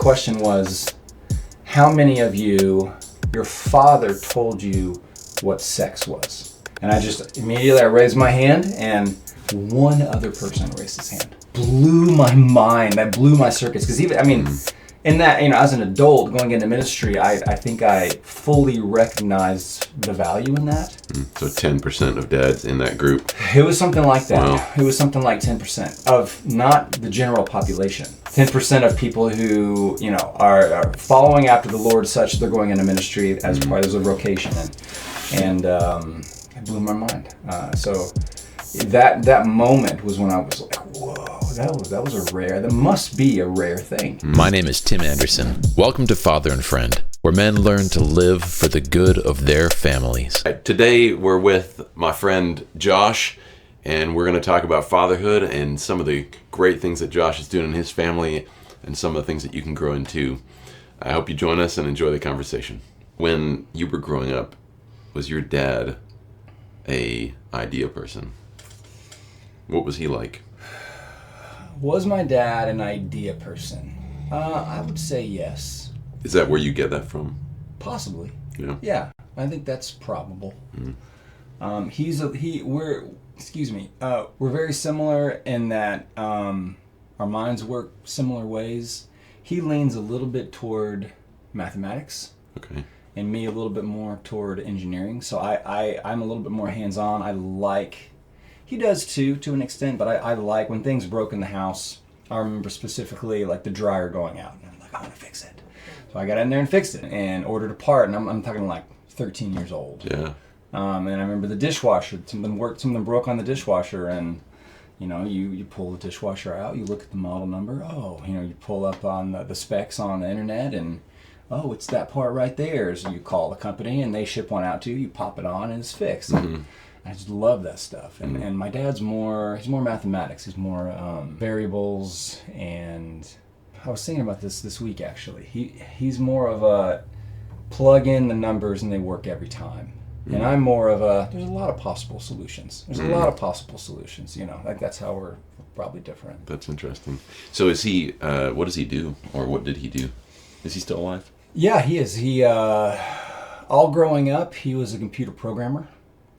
Question was, how many of you, your father told you what sex was? And I just immediately raised my hand, and one other person raised his hand. Blew my mind. That blew my circuits. Because in that, as an adult going into ministry, I think I fully recognized the value in that. So 10% of dads in that group. It was something like that. Wow. It was something like 10% of not the general population. 10% of people who, are following after the Lord such they're going into ministry as part of a vocation. And it blew my mind. So that moment was when I was like, whoa, that must be a rare thing. My name is Tim Anderson. Welcome to Father and Friend, where men learn to live for the good of their families. Today we're with my friend Josh, and we're going to talk about fatherhood and some of the great things that Josh is doing in his family and some of the things that you can grow into. I hope you join us and enjoy the conversation. When you were growing up, was your dad a idea person? What was he like? Was my dad an idea person? I would say yes. Is that where you get that from? Possibly. Yeah. Yeah, I think that's probable. We're very similar in that our minds work similar ways. He leans a little bit toward mathematics. Okay. And me a little bit more toward engineering. So I'm a little bit more hands-on. He does too, to an extent, but I like when things broke in the house. I remember specifically like the dryer going out, and I'm like, I want to fix it. So I got in there and fixed it and ordered a part, and I'm talking like 13 years old. Yeah. And I remember the dishwasher. Something broke on the dishwasher, and you pull the dishwasher out, you look at the model number. Oh, you pull up on the specs on the internet, and oh, it's that part right there. So you call the company, and they ship one out to you. You pop it on, and it's fixed. Mm-hmm. I just love that stuff. And my dad's he's more mathematics. He's more variables. And I was thinking about this week, actually. He's more of a plug in the numbers and they work every time. Mm-hmm. And I'm more of there's a lot of possible solutions. There's a lot of possible solutions, that's how we're probably different. That's interesting. So is he, what does he do? Or what did he do? Is he still alive? Yeah, he is. All growing up, he was a computer programmer.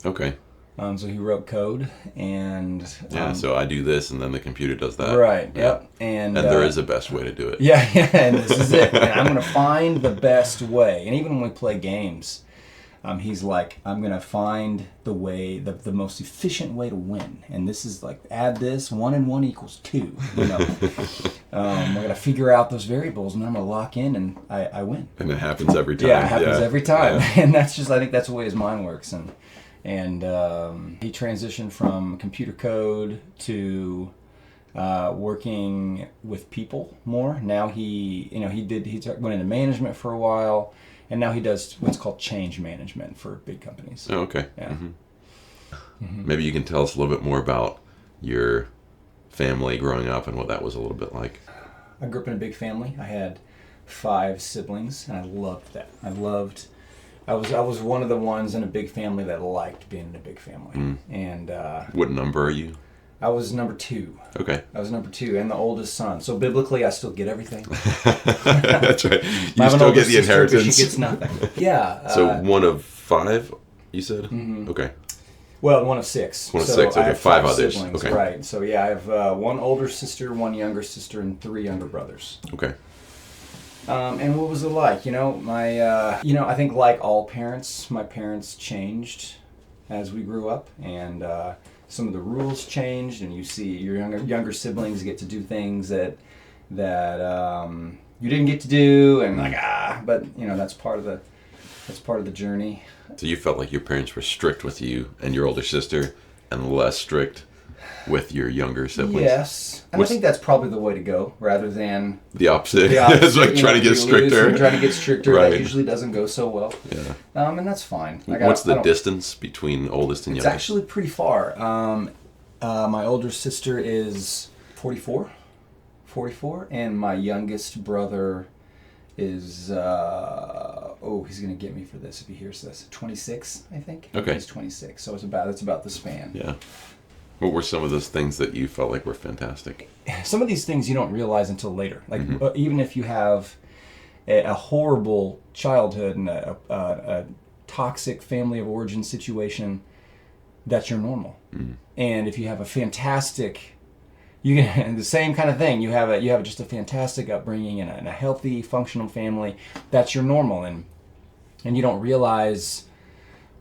Okay. So he wrote code, and so I do this, and then the computer does that. Right. Yeah. Yep. And there is a best way to do it. Yeah. And this is it. And I'm gonna find the best way. And even when we play games, he's like, I'm gonna find the way, the most efficient way to win. And this is like, add this, 1 and 1 equals 2. We're gonna figure out those variables, and I'm gonna lock in, and I win. And it happens every time. Yeah, it happens every time. Yeah. And that's just, I think that's the way his mind works. And he transitioned from computer code to working with people more. Now he went into management for a while, and now he does what's called change management for big companies. Oh, okay. Yeah. Mm-hmm. Mm-hmm. Maybe you can tell us a little bit more about your family growing up and what that was a little bit like. I grew up in a big family. I had 5 siblings, and I loved that. I was one of the ones in a big family that liked being in a big family. Mm. And what number are you? I was number 2. Okay. I was number 2 and the oldest son. So biblically, I still get everything. That's right. You still get the inheritance. She gets nothing. Yeah. So 1 of 5, you said? Mm-hmm. Okay. Well, 1 of 6. 1 of 6. Okay, 5 others. Siblings, okay. Right. So yeah, I have 1 older sister, 1 younger sister, and 3 younger brothers. Okay. And what was it like? I think like all parents, my parents changed as we grew up, and some of the rules changed, and you see your younger siblings get to do things that you didn't get to do, and but that's part of the journey. So you felt like your parents were strict with you and your older sister, and less strict with your younger siblings? Yes. And I think that's probably the way to go, rather than the opposite. It's like trying to get stricter. Trying to get stricter. Right. That usually doesn't go so well. Yeah. And that's fine. What's the distance between oldest and youngest? It's actually pretty far. My older sister is 44, and my youngest brother is, he's going to get me for this if he hears this, 26, I think. Okay. He's 26, so it's about the span. Yeah. What were some of those things that you felt like were fantastic? Some of these things you don't realize until later. Like even if you have a horrible childhood and a toxic family of origin situation, that's your normal. And if you have a fantastic, you can the same kind of thing. You have just a fantastic upbringing and a healthy, functional family. That's your normal, and you don't realize.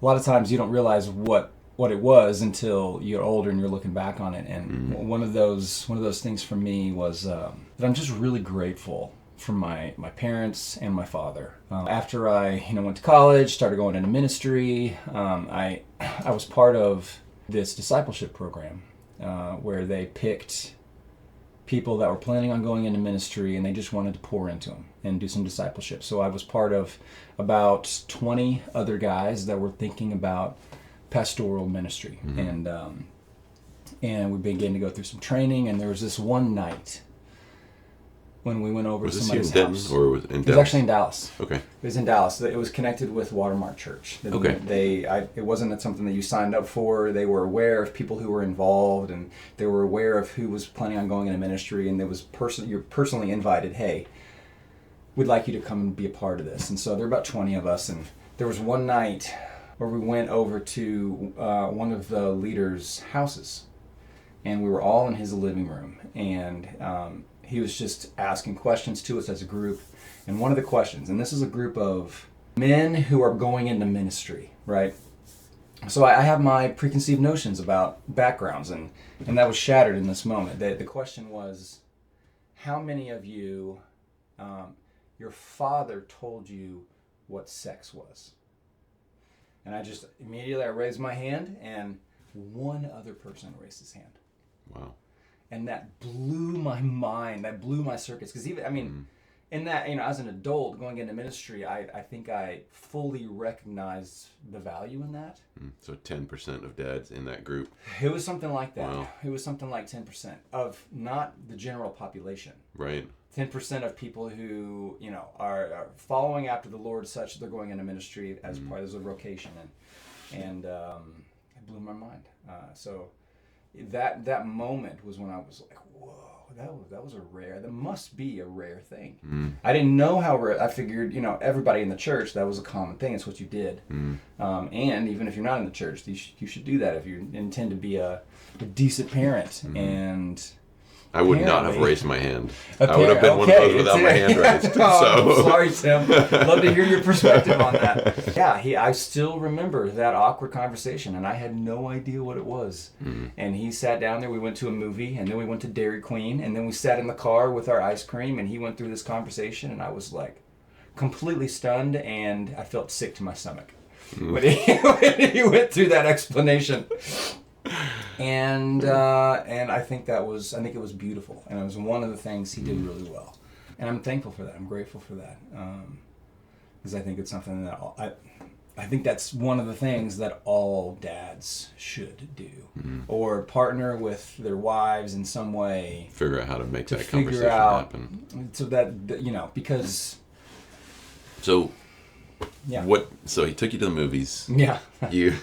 A lot of times, you don't realize what it was until you're older and you're looking back on it. And one of those things for me was that I'm just really grateful for my parents and my father. After I went to college, started going into ministry, I was part of this discipleship program where they picked people that were planning on going into ministry and they just wanted to pour into them and do some discipleship. So I was part of about 20 other guys that were thinking about pastoral ministry. And we began to go through some training, and there was this one night when we went over to somebody's house. Was this here in Denton, or was it in Dallas? It was actually in Dallas. Okay. It was in Dallas. It was connected with Watermark Church. Okay. It wasn't something that you signed up for. They were aware of people who were involved, and they were aware of who was planning on going into ministry, and you're personally invited, hey, we'd like you to come and be a part of this. And so there were about 20 of us, and there was one night where we went over to one of the leaders' houses, and we were all in his living room, and he was just asking questions to us as a group. And one of the questions, and this is a group of men who are going into ministry, right? So I have my preconceived notions about backgrounds, and that was shattered in this moment. The question was, how many of you, your father told you what sex was? And I just immediately raised my hand, and one other person raised his hand. Wow. And that blew my mind. That blew my circuits. Because in that, as an adult going into ministry, I think I fully recognized the value in that. So 10% of dads in that group. It was something like that. Wow. It was something like 10% of not the general population. Right. 10% of people who, are following after the Lord such that they're going into ministry as part of a vocation. And it blew my mind. So that moment was when I was like, whoa, that was that must be a rare thing. I didn't know how rare. I figured, everybody in the church, that was a common thing. It's what you did. And even if you're not in the church, you should do that if you intend to be a decent parent. And I would not have raised my hand. I would have been one of those without my hand raised. Oh, sorry, Tim. Love to hear your perspective on that. Yeah, I still remember that awkward conversation, and I had no idea what it was. And he sat down there. We went to a movie, and then we went to Dairy Queen, and then we sat in the car with our ice cream, and he went through this conversation, and I was like completely stunned, and I felt sick to my stomach when he went through that explanation. And I think it was beautiful, and it was one of the things he did really well, and I'm thankful for that. I'm grateful for that, because I think it's something that I think that's one of the things that all dads should do, or partner with their wives in some way. Figure out how to make that conversation happen. So that because. So. Yeah. So he took you to the movies. Yeah. You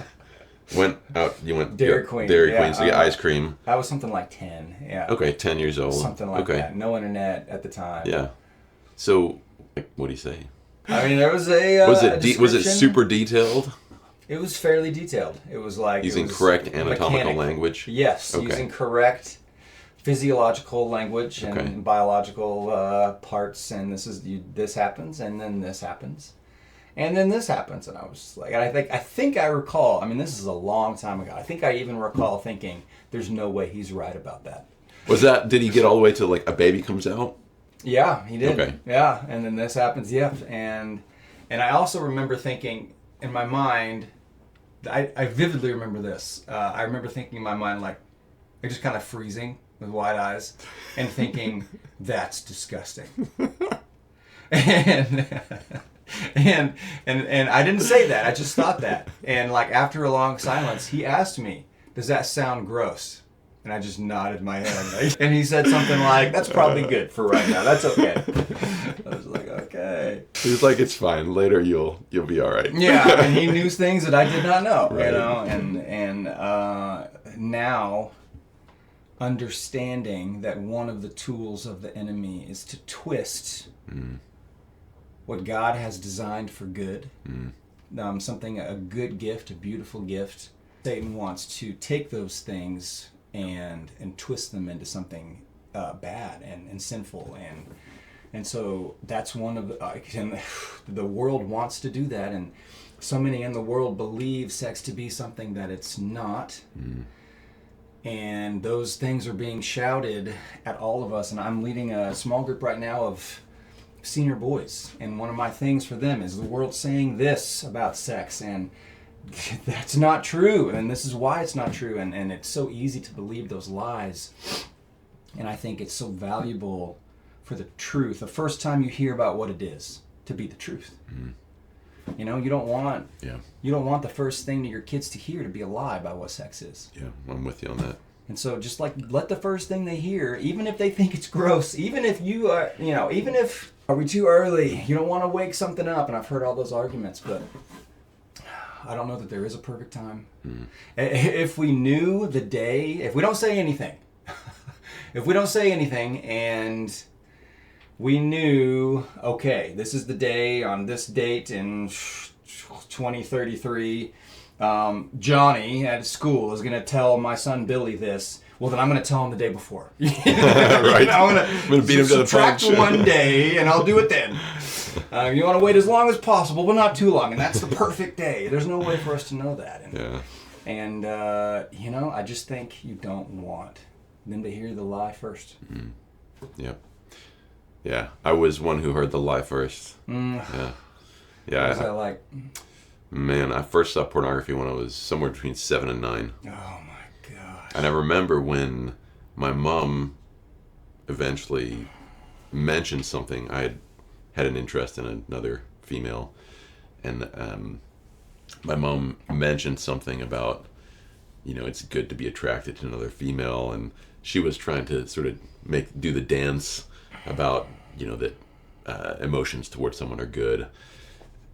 went out. You went Dairy Queen. Dairy Queen. So you get ice cream. I was something like 10. Yeah. Okay, 10 years old. Something like that. No internet at the time. Yeah. So, what do you say? I mean, there was a was it super detailed? It was fairly detailed. It was like using correct anatomical language. Yes, using correct physiological language and biological parts. And this happens, and then this happens. And then this happens, and I was like, and I think I recall, I mean, this is a long time ago. I think I even recall thinking, there's no way he's right about that. Did he get all the way to like a baby comes out? Yeah, he did. Okay. Yeah, and then this happens, yeah. And I also remember thinking in my mind, I vividly remember this. I remember thinking in my mind, like, just kind of freezing with wide eyes and thinking, that's disgusting. And I didn't say that. I just thought that. And like after a long silence, he asked me, "Does that sound gross?" And I just nodded my head. And he said something like, "That's probably good for right now. That's okay." I was like, "Okay." He was like, "It's fine. Later, you'll be all right." Yeah, and he knew things that I did not know. Right. And now understanding that one of the tools of the enemy is to twist what God has designed for good, something, a good gift, a beautiful gift. Satan wants to take those things and twist them into something bad and sinful, and so that's one of the, the world wants to do that, and so many in the world believe sex to be something that it's not. And those things are being shouted at all of us. And I'm leading a small group right now of senior boys. And one of my things for them is the world saying this about sex. And that's not true. And this is why it's not true. And it's so easy to believe those lies. And I think it's so valuable for the truth. The first time you hear about what it is, to be the truth. You know, you don't want the first thing to your kids to hear to be a lie about what sex is. Yeah, I'm with you on that. And so just like let the first thing they hear, even if they think it's gross, even if you are, even if, are we too early? You don't want to wake something up. And I've heard all those arguments, but I don't know that there is a perfect time. If we knew the day, if we don't say anything, and we knew, okay, this is the day on this date in 2033, Johnny at school is going to tell my son Billy this. Well, then I'm going to tell him the day before. Right. I'm going to beat him to the punch. Subtract one day, and I'll do it then. You want to wait as long as possible, but not too long, and that's the perfect day. There's no way for us to know that. And I just think you don't want them to hear the lie first. Yep. Yeah, I was one who heard the lie first. Yeah. What was that like? Man, I first saw pornography when I was somewhere between 7 and 9. Oh my gosh. And I remember when my mom eventually mentioned something. I had an interest in another female, and my mom mentioned something about, it's good to be attracted to another female, and she was trying to sort of do the dance about, that emotions towards someone are good.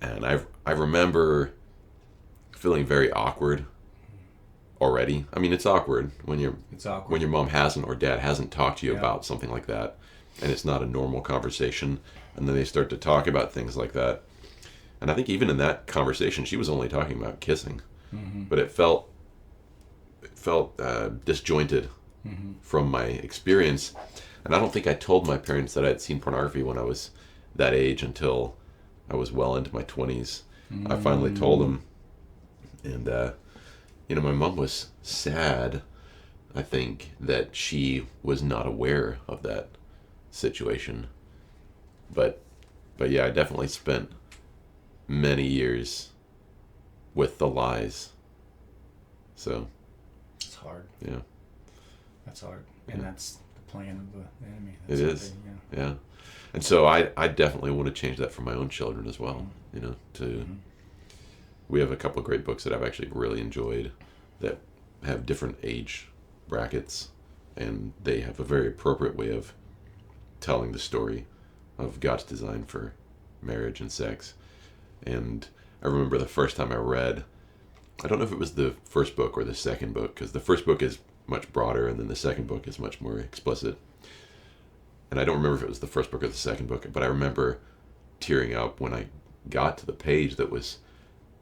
And I remember feeling very awkward already. I mean, it's awkward when your mom hasn't or dad hasn't talked to you about something like that, and it's not a normal conversation, and then they start to talk about things like that. And I think even in that conversation, she was only talking about kissing, but it felt disjointed from my experience. And I don't think I told my parents that I had seen pornography when I was that age until I was well into my 20s. I finally told them. And, my mom was sad, I think, that she was not aware of that situation. But yeah, I definitely spent many years with the lies. So. It's hard. Yeah. That's hard. And that's the plan of the enemy. It is. Yeah. And so I definitely want to change that for my own children as well. We have a couple of great books that I've actually really enjoyed that have different age brackets, and they have a very appropriate way of telling the story of God's design for marriage and sex. And I remember the first time I read, I don't know if it was the first book or the second book, because the first book is much broader and then the second book is much more explicit. And I don't remember if it was the first book or the second book, but I remember tearing up when I got to the page it was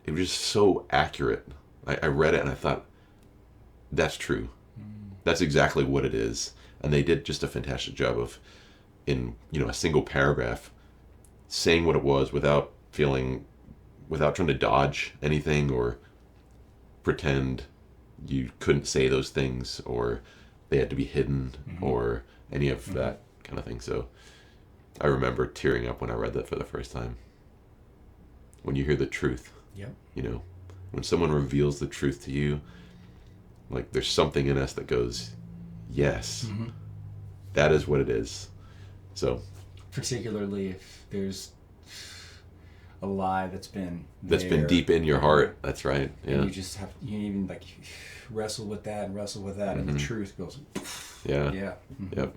just so accurate. I read it and I thought, that's true. That's exactly what it is. And they did just a fantastic job of, in a single paragraph, saying what it was without trying to dodge anything or pretend you couldn't say those things or they had to be hidden or any of that kind of thing. So I remember tearing up when I read that for the first time. When you hear the truth, when someone reveals the truth to you, like there's something in us that goes, yes, that is what it is. So particularly if there's a lie that's been deep in your heart. That's right. Yeah. And you even wrestle with that, and the truth goes. Yeah. Yeah. Yep.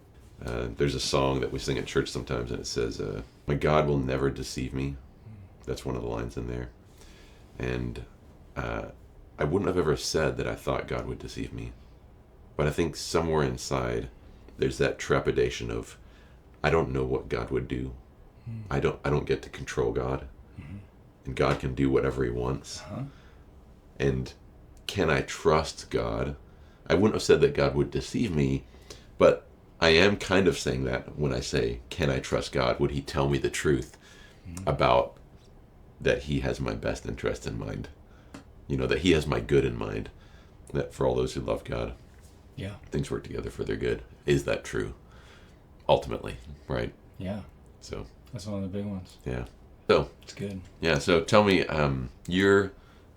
There's a song that we sing at church sometimes, and it says, "My God will never deceive me." That's one of the lines in there. And I wouldn't have ever said that I thought God would deceive me. But I think somewhere inside, there's that trepidation of, I don't know what God would do. I don't get to control God. And God can do whatever he wants. And can I trust God? I wouldn't have said that God would deceive me, but I am kind of saying that when I say, can I trust God? Would he tell me the truth about that he has my best interest in mind? That he has my good in mind. That for all those who love God, things work together for their good. Is that true? Ultimately, right? Yeah. So that's one of the big ones. Yeah. So it's good. Yeah. So tell me, your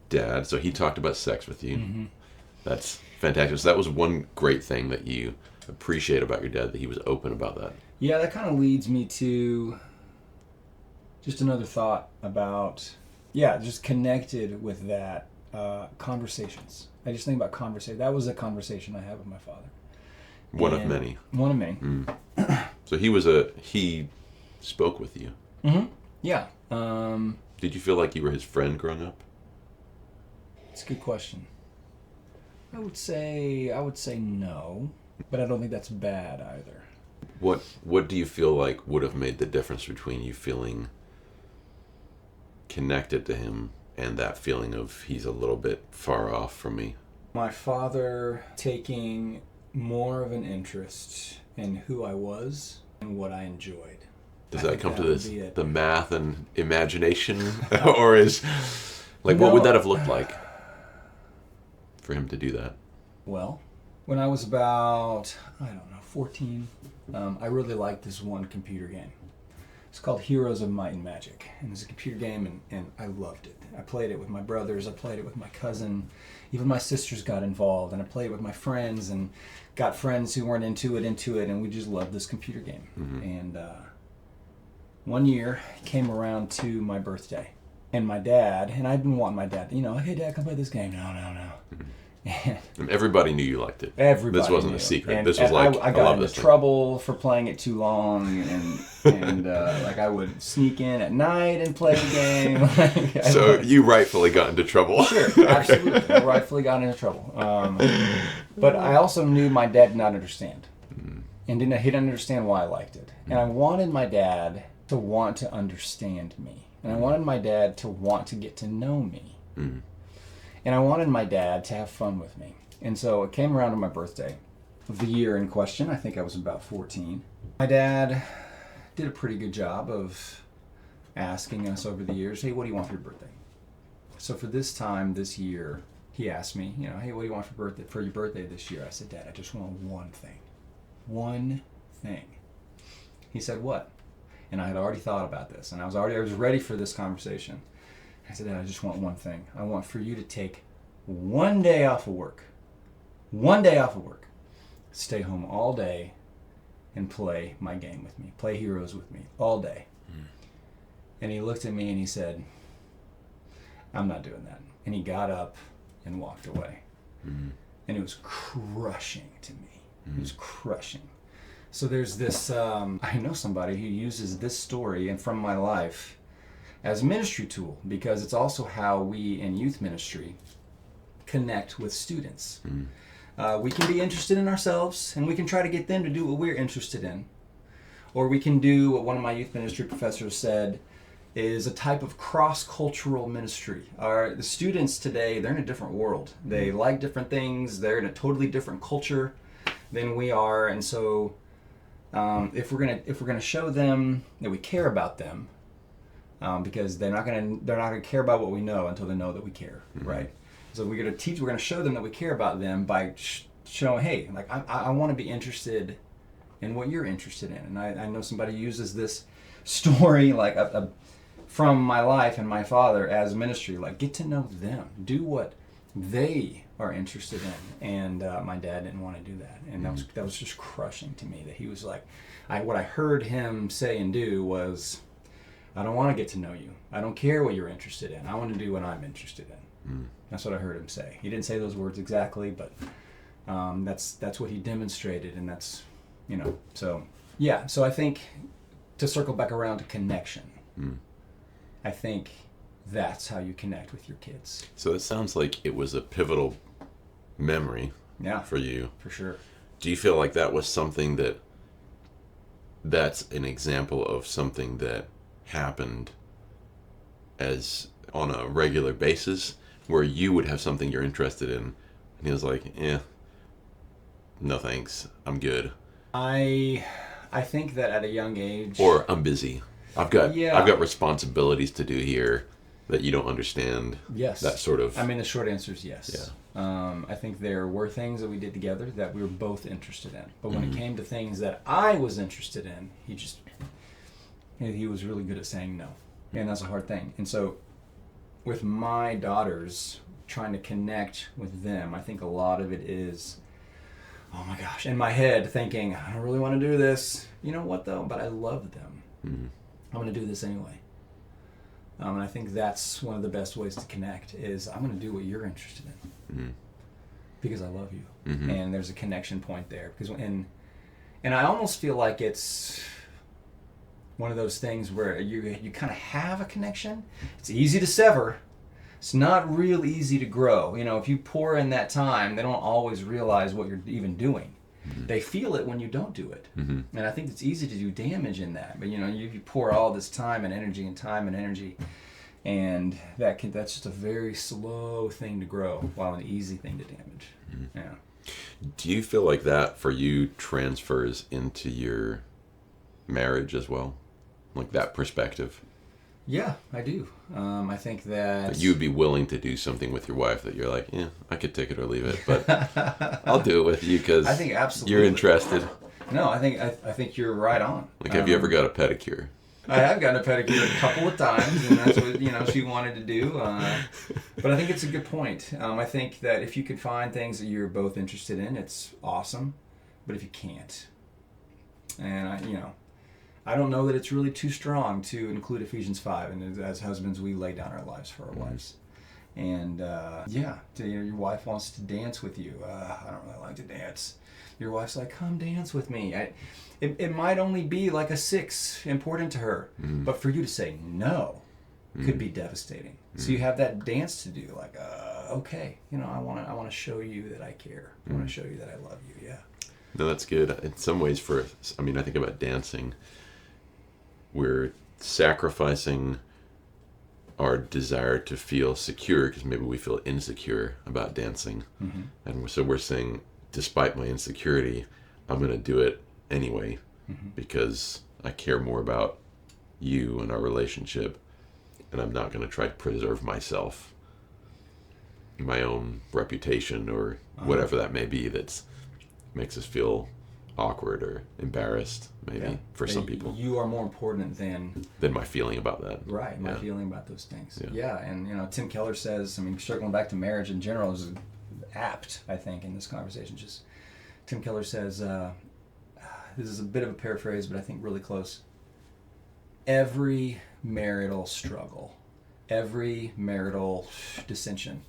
dad. So he talked about sex with you. That's fantastic. So that was one great thing that you appreciate about your dad, that he was open about that. Yeah, that kind of leads me to just another thought about, just connected with that, conversations. I just think about conversation. That was a conversation I had with my father. One of many. So he spoke with you. Yeah. Did you feel like you were his friend growing up? It's a good question. I would say no, but I don't think that's bad either. What do you feel like would have made the difference between you feeling connected to him and that feeling of he's a little bit far off from me? My father taking more of an interest in who I was and what I enjoyed. Does that come to the math and imagination? Or is, what would that have looked like for him to do that? Well, when I was about, 14, I really liked this one computer game. It's called Heroes of Might and Magic. And it's a computer game, and I loved it. I played it with my brothers. I played it with my cousin. Even my sisters got involved. And I played it with my friends and got friends who weren't into it. And we just loved this computer game. And one year came around to my birthday. And my dad, and I'd been wanting my dad, hey, Dad, come play this game. No. And everybody knew you liked it. Everybody. This wasn't knew. a secret. And this was like, I got into trouble for playing it too long, and I would sneak in at night and play the game. So you rightfully got into trouble. Sure, absolutely. I rightfully got into trouble. But I also knew my dad did not understand, and he didn't understand why I liked it. And I wanted my dad to want to understand me, and I wanted my dad to want to get to know me. And I wanted my dad to have fun with me. And so it came around to my birthday of the year in question. I think I was about 14. My dad did a pretty good job of asking us over the years, hey, what do you want for your birthday? So for this year, he asked me, hey, what do you want for your birthday this year? I said, Dad, I just want one thing. One thing. He said, what? And I had already thought about this, and I was ready for this conversation. I said, Dad, I just want one thing. I want for you to take one day off of work. One day off of work. Stay home all day and play my game with me. Play Heroes with me all day. And he looked at me and he said, I'm not doing that. And he got up and walked away. And it was crushing to me. It was crushing. So there's this, I know somebody who uses this story and from my life as a ministry tool, because it's also how we in youth ministry connect with students. We can be interested in ourselves, and we can try to get them to do what we're interested in. Or we can do what one of my youth ministry professors said is a type of cross-cultural ministry. The students today, they're in a different world. They like different things. They're in a totally different culture than we are. And so if we're gonna show them that we care about them, because they're not gonna care about what we know until they know that we care, right? So we're gonna show them that we care about them by showing, hey, I want to be interested in what you're interested in. And I know somebody uses this story from my life and my father as ministry, get to know them, do what they are interested in. And my dad didn't want to do that, and that was just crushing to me. That he was like, what I heard him say and do was, I don't want to get to know you. I don't care what you're interested in. I want to do what I'm interested in. That's what I heard him say. He didn't say those words exactly, but that's what he demonstrated, and that's, So I think, to circle back around to connection, I think that's how you connect with your kids. So it sounds like it was a pivotal memory Yeah. for you. For sure. Do you feel like that was something that's an example of something that happened as on a regular basis, where you would have something you're interested in, and he was like, no thanks, I'm good. I think that at a young age, Or I'm busy. I've got responsibilities to do here that you don't understand. Yes. That sort of. I mean, the short answer is yes. Yeah. I think there were things that we did together that we were both interested in. But when it came to things that I was interested in, he was really good at saying no. And that's a hard thing. And so with my daughters, trying to connect with them, I think a lot of it is, oh my gosh, in my head thinking, I don't really want to do this. You know what though? But I love them. I'm going to do this anyway. And I think that's one of the best ways to connect is I'm going to do what you're interested in because I love you. And there's a connection point there. And I almost feel like it's one of those things where you kind of have a connection. It's easy to sever. It's not real easy to grow. You know, if you pour in that time, they don't always realize what you're even doing. They feel it when you don't do it. And I think it's easy to do damage in that. But, you know, you pour all this time and energy, and that's just a very slow thing to grow, while an easy thing to damage. Yeah. Do you feel like that for you transfers into your marriage as well? Like that perspective? Yeah, I do. I think that you would be willing to do something with your wife that you're like, yeah, I could take it or leave it, but I'll do it with you because I think absolutely you're interested. No, I think you're right on. Like, have you ever got a pedicure? I have gotten a pedicure a couple of times, and that's what she wanted to do. But I think it's a good point. I think that if you could find things that you're both interested in, it's awesome. But if you can't, and I don't know that it's really too strong to include Ephesians 5, and as husbands, we lay down our lives for our wives. And your wife wants to dance with you. I don't really like to dance. Your wife's like, come dance with me. It might only be like a 6 important to her, but for you to say no could be devastating. So you have that dance to do. Like, okay, I want to show you that I care. I want to show you that I love you. Yeah. No, that's good. In some ways, I think about dancing. We're sacrificing our desire to feel secure because maybe we feel insecure about dancing. And so we're saying, despite my insecurity, I'm going to do it anyway because I care more about you and our relationship, and I'm not going to try to preserve myself, my own reputation, or whatever that may be that makes us feel awkward or embarrassed, maybe, for some people. You are more important than my feeling about that. Right, my feeling about those things. Yeah. And Tim Keller says, circling back to marriage in general is apt, I think, in this conversation. Tim Keller says, this is a bit of a paraphrase, but I think really close. Every marital struggle, every marital dissension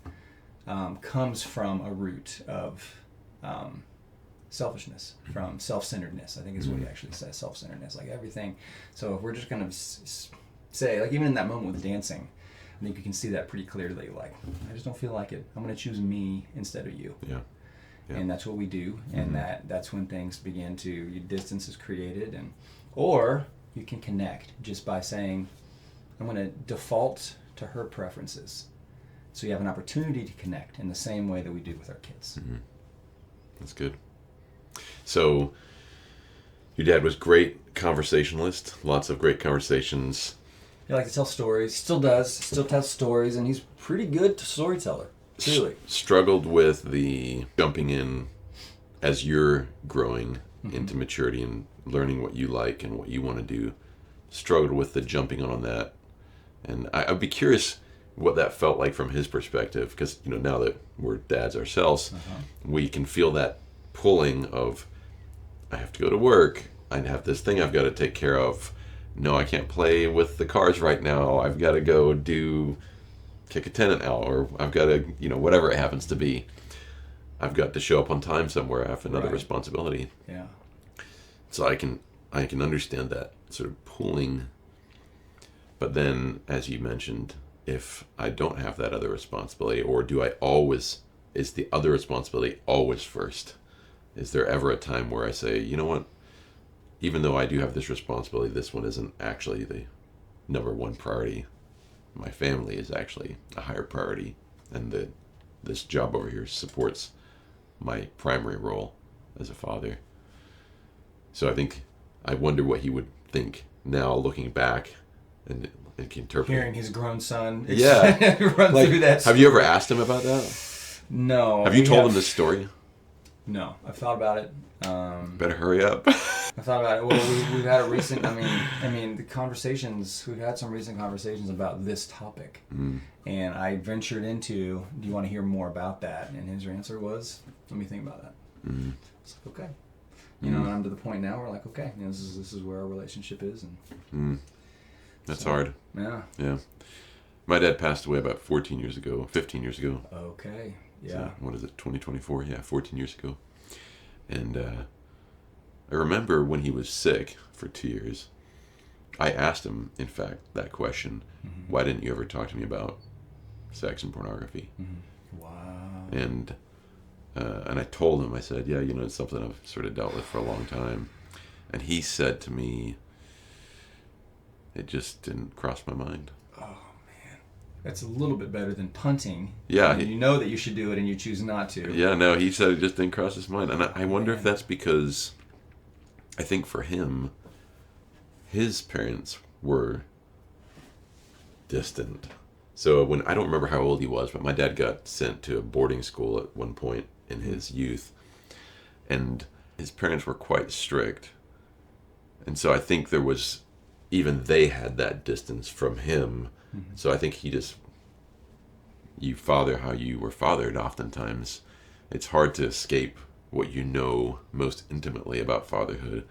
comes from a root of selfishness, from self-centeredness, I think is what he actually says, self-centeredness, like everything. So if we're just going to say, like even in that moment with dancing, I think you can see that pretty clearly, like, I just don't feel like it. I'm going to choose me instead of you. Yeah. And that's what we do, and that's when things begin to, distance is created, or you can connect just by saying, I'm going to default to her preferences. So you have an opportunity to connect in the same way that we do with our kids. That's good. So, your dad was great conversationalist, lots of great conversations. He liked to tell stories, still tells stories, and he's pretty good storyteller, really. Struggled with the jumping in as you're growing into maturity and learning what you like and what you want to do. Struggled with the jumping on that. And I'd be curious what that felt like from his perspective, because now that we're dads ourselves, we can feel that pulling of, I have to go to work, I have this thing I've got to take care of, no, I can't play with the cars right now, I've got to go kick a tenant out, or I've got to, whatever it happens to be, I've got to show up on time somewhere, I have another responsibility. Yeah. So I can understand that sort of pulling, but then, as you mentioned, if I don't have that other responsibility, or do I always is the other responsibility always first? Is there ever a time where I say, you know what, even though I do have this responsibility, this one isn't actually the number one priority. My family is actually a higher priority, and this job over here supports my primary role as a father. So I wonder what he would think now, looking back and interpreting. Hearing his grown son run through that story. Have you ever asked him about that? No. Have you told him this story? No, I've thought about it. Better hurry up. I thought about it. Well, we've had a recent. The conversations. We've had some recent conversations about this topic, and I ventured into. Do you want to hear more about that? And his answer was, "Let me think about that." It's like, okay, and I'm to the point now where like, okay, this is where our relationship is, and that's hard. Yeah. Yeah. My dad passed away about 15 years ago. Okay. Yeah. So, what is it? 2024? Yeah, 14 years ago. And I remember when he was sick for 2 years, I asked him, in fact, that question, why didn't you ever talk to me about sex and pornography? Wow. And I told him, I said, yeah, it's something I've sort of dealt with for a long time. And he said to me, it just didn't cross my mind. Oh, man. That's a little bit better than punting. Yeah. You know that you should do it and you choose not to. Yeah, no, he said it just didn't cross his mind. And I wonder if that's because I think for him, his parents were distant. So I don't remember how old he was, but my dad got sent to a boarding school at one point in his youth. And his parents were quite strict. And so I think even they had that distance from him. So I think you father how you were fathered. Oftentimes it's hard to escape what you know most intimately about fatherhood,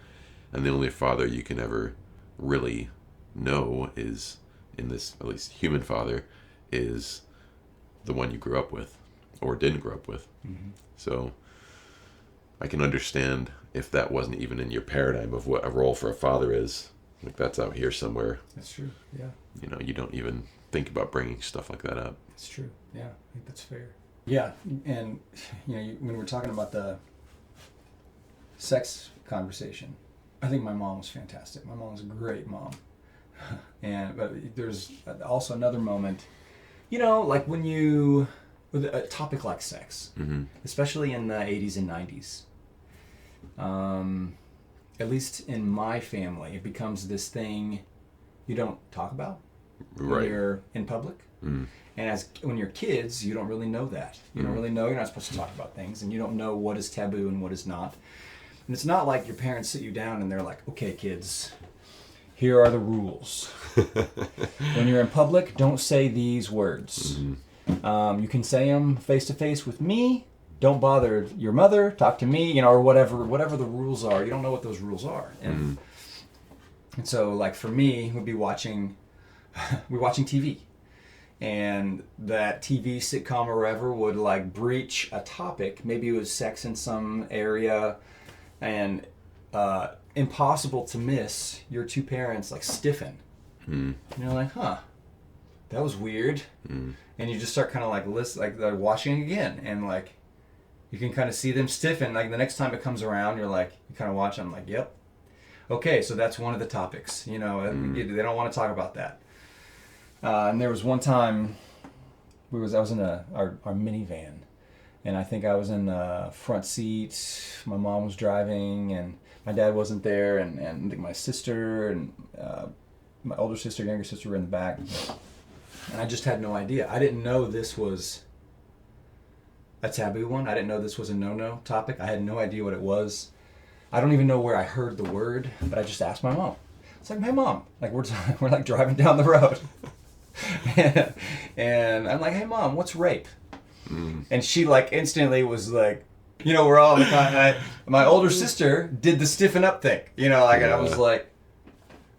and the only father you can ever really know is, in this at least human father, is the one you grew up with or didn't grow up with. So I can understand if that wasn't even in your paradigm of what a role for a father is. Like, that's out here somewhere. That's true. Yeah. You don't even think about bringing stuff like that up. That's true. Yeah, I think that's fair. Yeah, and when we're talking about the sex conversation, I think my mom was fantastic. My mom was a great mom, but there's also another moment, like with a topic like sex, especially in the 80s and 90s. At least in my family, it becomes this thing you don't talk about when you're in public. And when you're kids, you don't really know that. You don't really know. You're not supposed to talk about things, and you don't know what is taboo and what is not. And it's not like your parents sit you down and they're like, okay, kids, here are the rules. When you're in public, don't say these words. You can say them face to face with me. Don't bother your mother. Talk to me, or whatever the rules are. You don't know what those rules are. And so, like, for me, we're watching TV. And that TV sitcom or whatever would, like, breach a topic. Maybe it was sex in some area. And impossible to miss. Your two parents, like, stiffen. And you're like, huh, that was weird. And you just start kind of, like, they're watching again. And, like, you can kind of see them stiffen. Like, the next time it comes around, you're like, you kind of watch them, like, yep. Okay, so that's one of the topics. They don't want to talk about that. And there was one time, I was in our minivan, and I think I was in the front seat. My mom was driving, and my dad wasn't there, and I think my sister and my older sister, younger sister were in the back. And I just had no idea. I didn't know this was a taboo one. I didn't know this was a no-no topic. I had no idea what it was. I don't even know where I heard the word, but I just asked my mom. It's like, hey, Mom, like we're like driving down the road. And I'm like, hey, Mom, what's rape? And she like instantly was like, we're all in the car. My older sister did the stiffen up thing, and I was like,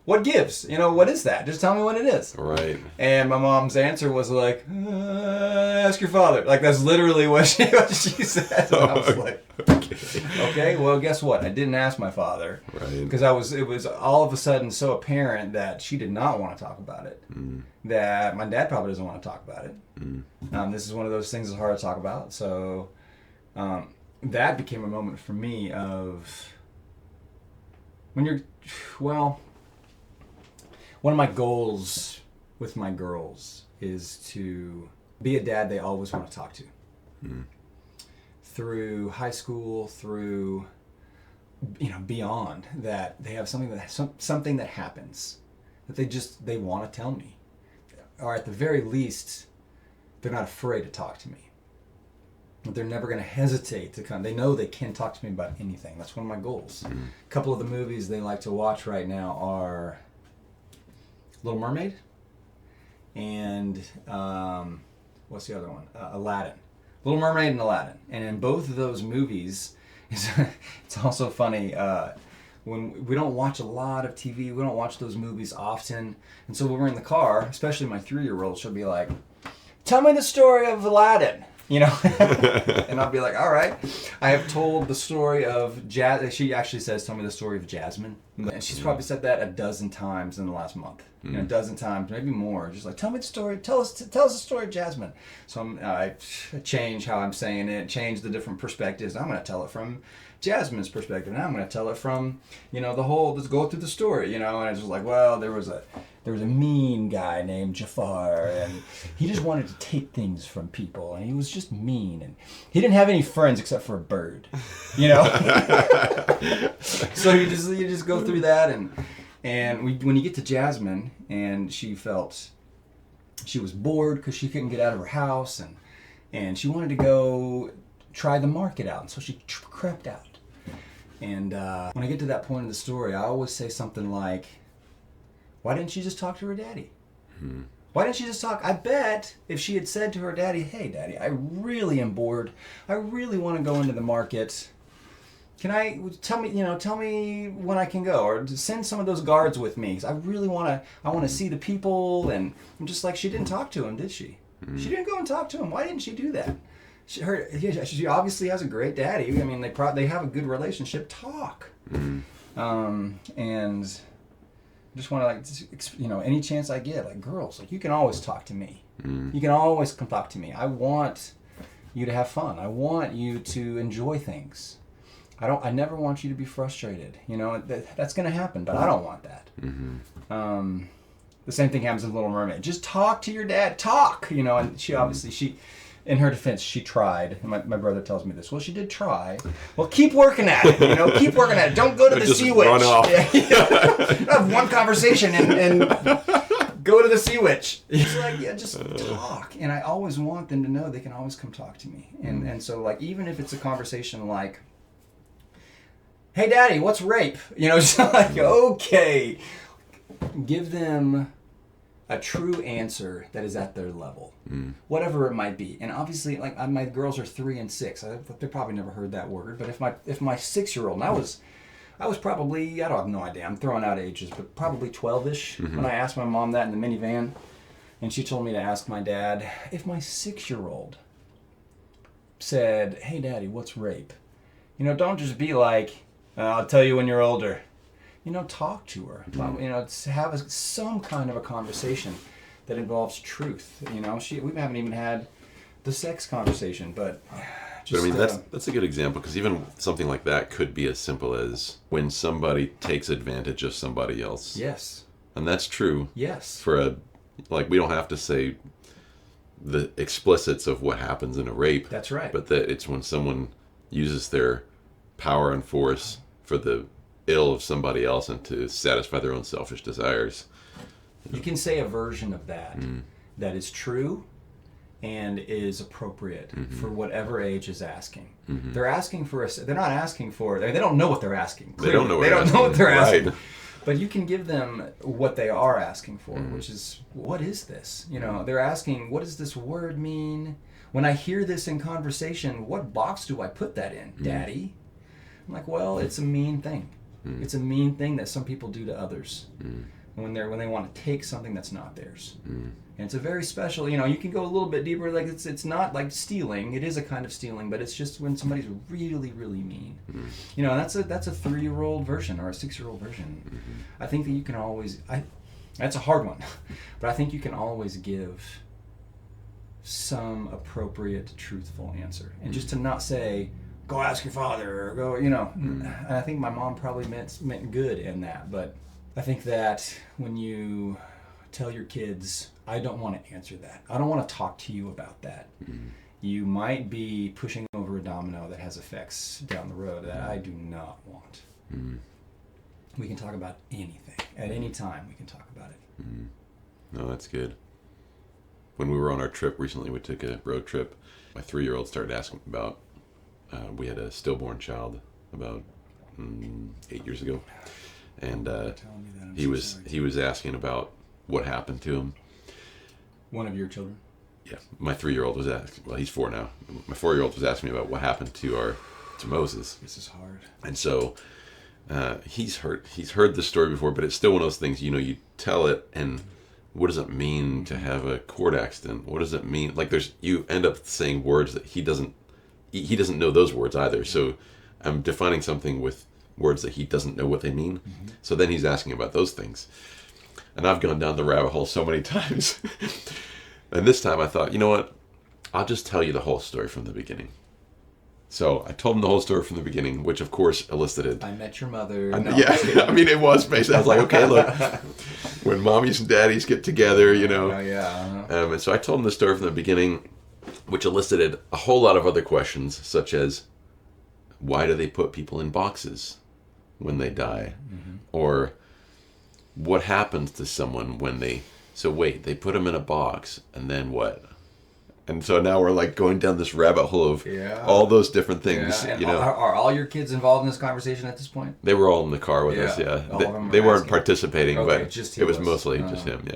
what gives? What is that? Just tell me what it is. Right. And my mom's answer was like, ask your father. Like, that's literally what she said. And I was like, Okay, well, guess what? I didn't ask my father. Right. Because it was all of a sudden so apparent that she did not want to talk about it. That my dad probably doesn't want to talk about it. This is one of those things that's hard to talk about. So that became a moment for me of one of my goals with my girls is to be a dad they always want to talk to. Through high school, through beyond that, they have something that happens that they want to tell me, or at the very least, they're not afraid to talk to me. They're never going to hesitate to come. They know they can talk to me about anything. That's one of my goals. A couple of the movies they like to watch right now are Little Mermaid and what's the other one? Aladdin. Little Mermaid and Aladdin. And in both of those movies, it's also funny, when we don't watch a lot of TV, we don't watch those movies often. And so when we're in the car, especially my 3-year-old, she'll be like, tell me the story of Aladdin. And I'll be like, all right. I have told the story of she actually says, tell me the story of Jasmine. And she's probably said that a dozen times in the last month. A dozen times, maybe more. Just like, tell me the story, tell us the story of Jasmine. So I change how I'm saying it, change the different perspectives. I'm going to tell it from Jasmine's perspective. And I'm going to tell it from, let's go through the story, and I was just like, well, there was a mean guy named Jafar, and he just wanted to take things from people, and he was just mean, and he didn't have any friends except for a bird, So you just go through that, and when you get to Jasmine, and she felt she was bored because she couldn't get out of her house, and she wanted to go try the market out, and so she crept out. And when I get to that point in the story, I always say something like, why didn't she just talk to her daddy? Why didn't she just talk? I bet if she had said to her daddy, hey, Daddy, I really am bored. I really want to go into the market. Tell me when I can go, or send some of those guards with me, because I really want to see the people. And I'm just like, she didn't talk to him, did she? She didn't go and talk to him. Why didn't she do that? She obviously has a great daddy. I mean, they have a good relationship. Talk. And just want to, any chance I get, like, girls, like, you can always talk to me. You can always come talk to me. I want you to have fun. I want you to enjoy things. I never want you to be frustrated. That's going to happen, but I don't want that. The same thing happens in Little Mermaid. Just talk to your dad. Talk, and she obviously, in her defense, she tried. And my brother tells me this. Well, she did try. Well, keep working at it. Keep working at it. Don't go to the sea witch. Run off. Have one conversation and go to the sea witch. It's like, just talk. And I always want them to know they can always come talk to me. And so, like, even if it's a conversation like, hey, Daddy, what's rape? It's like, okay. Give them a true answer that is at their level, whatever it might be. And obviously, like, my girls are 3 and 6. They probably never heard that word. But if my 6-year-old, and I was probably, I don't have no idea, I'm throwing out ages, but probably 12-ish when I asked my mom that in the minivan, and she told me to ask my dad, if my 6-year-old said, hey, Daddy, what's rape? Don't just be like, I'll tell you when you're older. Talk to her. Have some kind of a conversation that involves truth. We haven't even had the sex conversation, but I mean, that's a good example, because even something like that could be as simple as when somebody takes advantage of somebody else. Yes. And that's true. Yes. We don't have to say the explicits of what happens in a rape. That's right. But that it's when someone uses their power and force for the ill of somebody else and to satisfy their own selfish desires. You can say a version of that that is true and is appropriate for whatever age is asking. They're asking for they're not asking for, they don't know what they're asking. Clearly. They don't know what they're asking. Right. But you can give them what they are asking for, which is, what is this? They're asking, what does this word mean? When I hear this in conversation, what box do I put that in, Daddy? I'm like, well, it's a mean thing. It's a mean thing that some people do to others. when they want to take something that's not theirs. And it's a very special, you can go a little bit deeper, like it's not like stealing. It is a kind of stealing, but it's just when somebody's really, really mean. And that's a 3-year-old version or a 6-year-old version. I think that you can always, that's a hard one, but I think you can always give some appropriate, truthful answer. And just to not say, go ask your father, or go, And I think my mom probably meant good in that, but I think that when you tell your kids, I don't want to answer that. I don't want to talk to you about that. You might be pushing over a domino that has effects down the road that I do not want. We can talk about anything. At any time, we can talk about it. No, that's good. When we were on our trip recently, we took a road trip. My 3-year-old started asking about, we had a stillborn child about 8 years ago. And he was asking about what happened to him. One of your children? Yeah, my 3-year-old was asking. Well, he's 4 now. My 4-year-old was asking me about what happened to Moses. This is hard. And so he's heard this story before, but it's still one of those things. You tell it, and what does it mean to have a cord accident? What does it mean? Like you end up saying words that he doesn't know those words either. So I'm defining something with words that he doesn't know what they mean. So then he's asking about those things. And I've gone down the rabbit hole so many times. And this time I thought, you know what? I'll just tell you the whole story from the beginning. So I told him the whole story from the beginning, which of course elicited... I met your mother. Yeah, I mean, it was basically... I was like, okay, look, when mommies and daddies get together, Oh, yeah. And so I told him the story from the beginning, which elicited a whole lot of other questions, such as, why do they put people in boxes when they die? Or what happens to someone when they... So wait, they put them in a box, and then what? And so now we're like going down this rabbit hole of all those different things. And are all your kids involved in this conversation at this point? They were all in the car with us, They weren't participating, but it was mostly just him,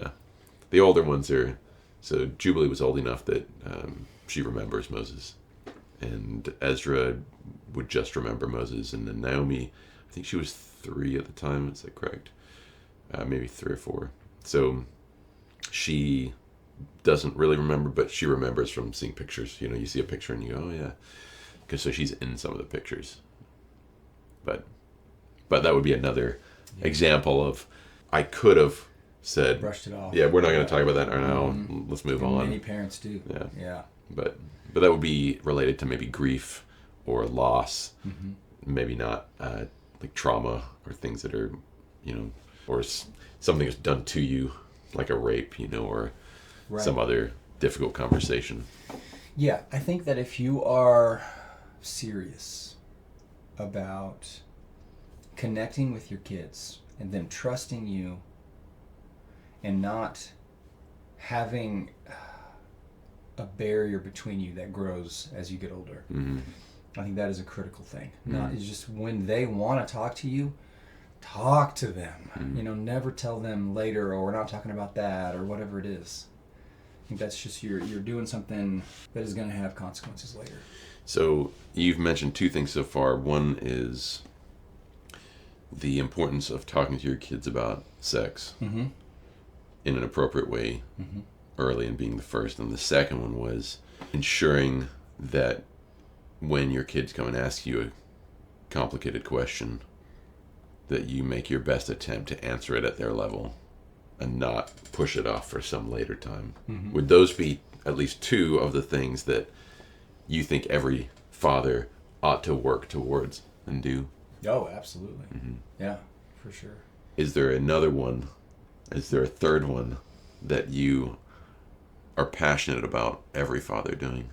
The older ones are... So Jubilee was old enough that she remembers Moses. And Ezra would just remember Moses. And then Naomi, I think she was 3 at the time, is that correct? Maybe 3 or 4. So she doesn't really remember, but she remembers from seeing pictures. You see a picture and you go, oh yeah. So she's in some of the pictures. But that would be another example of, I could have said... Brushed it off. Yeah, we're not going to talk about that right now. Let's move on. Many parents do. Yeah. But that would be related to maybe grief or loss. Maybe not like trauma or things that are, or something that's done to you, like a rape, or some other difficult conversation. Yeah, I think that if you are serious about connecting with your kids and them trusting you and not having a barrier between you that grows as you get older, I think that is a critical thing. Not is just when they want to talk to you, talk to them. Never tell them later, or we're not talking about that, or whatever it is. I think that's just you're doing something that is going to have consequences later. So you've mentioned 2 things so far. One is the importance of talking to your kids about sex in an appropriate way early and being the first. And the second one was ensuring that when your kids come and ask you a complicated question, that you make your best attempt to answer it at their level and not push it off for some later time. Would those be at least 2 of the things that you think every father ought to work towards and do? Oh, absolutely. Yeah, for sure. Is there another one? Is there a third one that you are passionate about every father doing?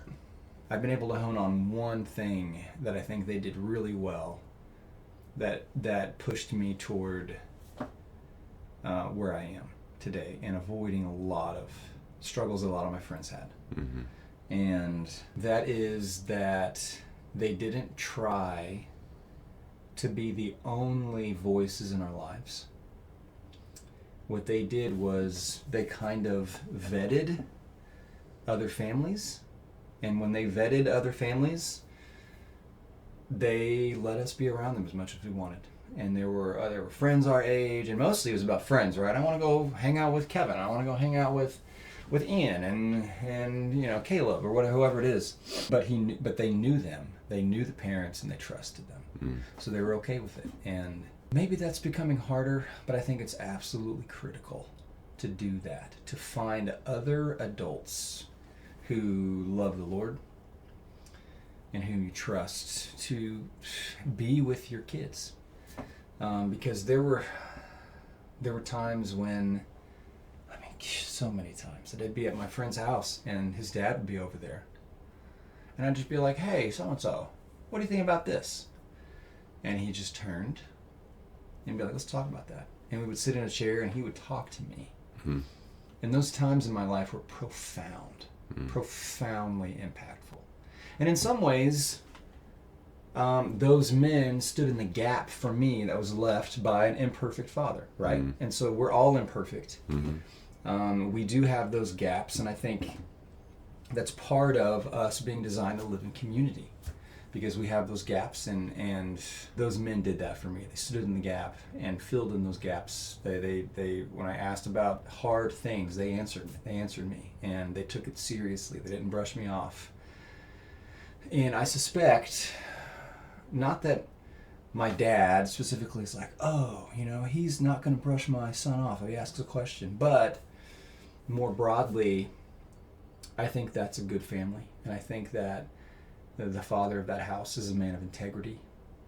I've been able to hone on one thing that I think they did really well that pushed me toward where I am today and avoiding a lot of struggles that a lot of my friends had. And that is that they didn't try to be the only voices in our lives. What they did was they kind of vetted other families. And when they vetted other families, they let us be around them as much as we wanted. and there were friends our age, and mostly it was about friends, right? I want to go hang out with Kevin. I want to go hang out with Ian and you know, Caleb or whatever, whoever it is. But they knew them. They knew the parents and they trusted them. So they were okay with it. And maybe that's becoming harder, but I think it's absolutely critical to do that, to find other adults who love the Lord and whom you trust to be with your kids. Because there were times when, so many times that I'd be at my friend's house and his dad would be over there. And I'd just be like, hey, so-and-so, what do you think about this? And he just turned and be like, let's talk about that. And we would sit in a chair and he would talk to me. And those times in my life were profound, profoundly impactful. And in some ways, those men stood in the gap for me that was left by an imperfect father, right? And so we're all imperfect. We do have those gaps, and I think that's part of us being designed to live in community, because we have those gaps, and those men did that for me. They stood in the gap and filled in those gaps. They when I asked about hard things, they answered me, and they took it seriously. They didn't brush me off. And I suspect, not that my dad specifically is like, oh, you know, he's not going to brush my son off if he asks a question, but more broadly, I think that's a good family, and I think that the father of that house is a man of integrity.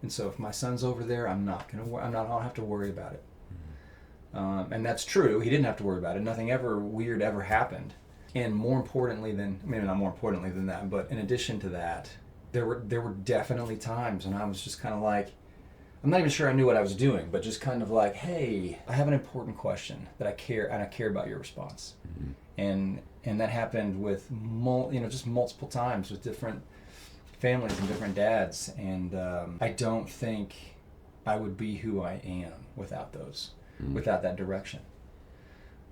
And so if my son's over there, I don't have to worry about it. And that's true. He didn't have to worry about it. Nothing ever weird ever happened. And more importantly than, maybe not more importantly than that, but in addition to that, there were definitely times when I was just kind of like, I'm not even sure I knew what I was doing, but just kind of like, hey, I have an important question that I care about your response. And that happened with just multiple times with different families and different dads. And I don't think I would be who I am without without that direction.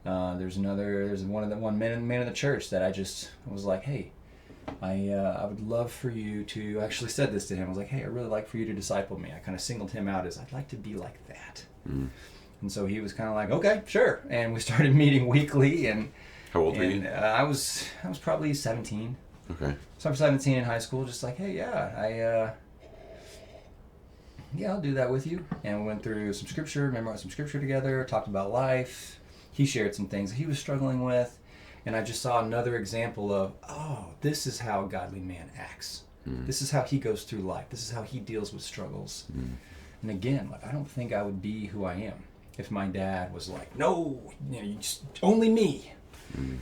There's one man in the church that I was like, hey, I would love for you to, I actually said this to him. I was like, hey, I'd really like for you to disciple me. I kind of singled him out as, I'd like to be like that. And so he was kind of like, okay, sure. And we started meeting weekly. And how old were you? I was probably 17. Okay. So I'm 17 in high school, just like, hey, I'll do that with you. And we went through some scripture, memorized some scripture together, talked about life. He shared some things that he was struggling with. And I just saw another example of, oh, this is how a godly man acts. This is how he goes through life. This is how he deals with struggles. And again, like, I don't think I would be who I am if my dad was like, no, you just only me.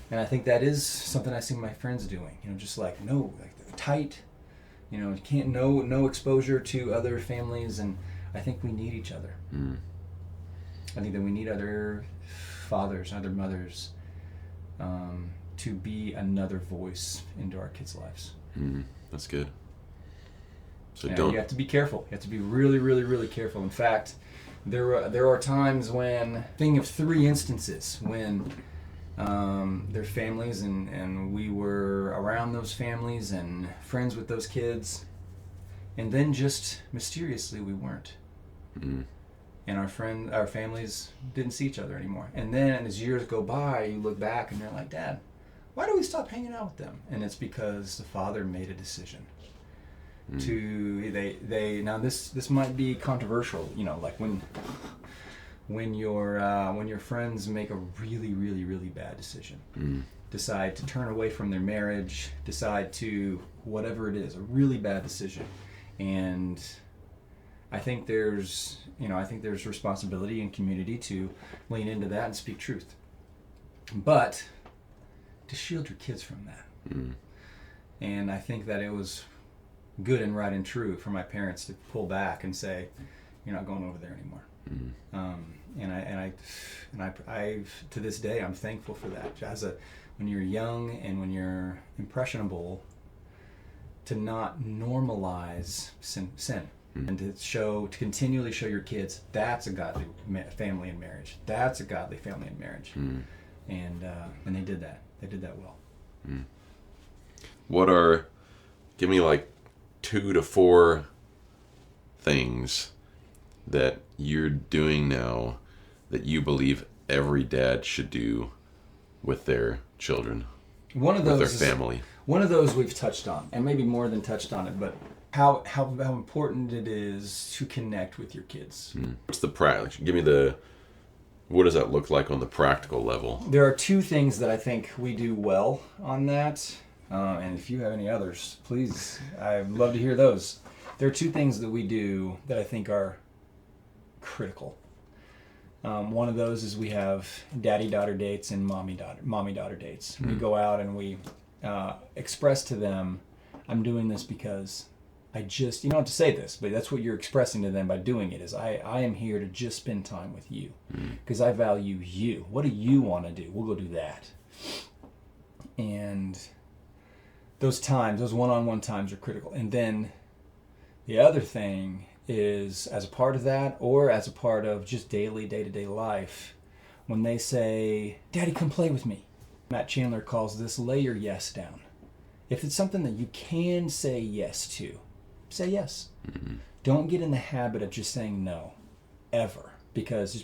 And I think that is something I see my friends doing. Just like, no, like tight. You can't no exposure to other families, and I think we need each other. I think that we need other fathers, other mothers, to be another voice into our kids' lives. That's good. So you have to be careful. You have to be really, really, really careful. In fact, there are times when, thinking of 3 instances when their families and we were around those families and friends with those kids, and then just mysteriously we weren't. And our families didn't see each other anymore. And then as years go by, you look back and you're like, Dad, why do we stop hanging out with them? And it's because the father made a decision to now this might be controversial, like when your friends make a really, really, really bad decision, decide to turn away from their marriage, decide to whatever it is, a really bad decision. And I think there's responsibility in community to lean into that and speak truth, but to shield your kids from that. And I think that it was good and right and true for my parents to pull back and say, you're not going over there anymore. And I to this day, I'm thankful for that. When you're young and when you're impressionable, to not normalize sin. And to continually show your kids that's a godly family and marriage. That's a godly family and marriage. And they did that. They did that well. Give me like 2 to 4 things that you're doing now that you believe every dad should do with their children, One of with those their family? One of those we've touched on, and maybe more than touched on it, but how important it is to connect with your kids. What's the what does that look like on the practical level? There are two things that I think we do well on that, and if you have any others, please, I'd love to hear those. There are two things that we do that I think are critical. One of those is we have daddy-daughter dates and mommy-daughter dates. We go out and we express to them, I'm doing this because you don't have to say this, but that's what you're expressing to them by doing it, is I am here to just spend time with you because I value you. What do you want to do? We'll go do that. And those one-on-one times are critical. And then the other thing is, as a part of that, or as a part of just daily, day-to-day life, when they say, Daddy, come play with me. Matt Chandler calls this lay your yes down. If it's something that you can say yes to, say yes. Mm-hmm. Don't get in the habit of just saying no, ever. Because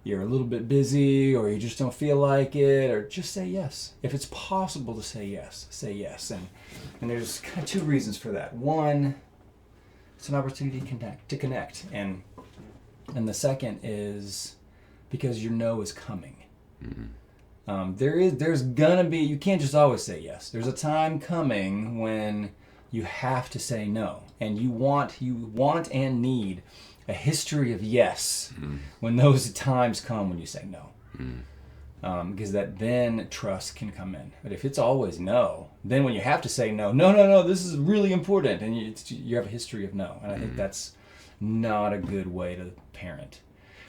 you're a little bit busy, or you just don't feel like it, or just say yes. If it's possible to say yes, say yes. And there's kind of two reasons for that. One, it's an opportunity to connect. And the second is because your no is coming. Mm-hmm. There's gonna be, you can't just always say yes. There's a time coming when you have to say no, and you want and need a history of yes when those times come when you say no, because then trust can come in. But if it's always no, then when you have to say no, this is really important, and you have a history of no, and I think that's not a good way to parent.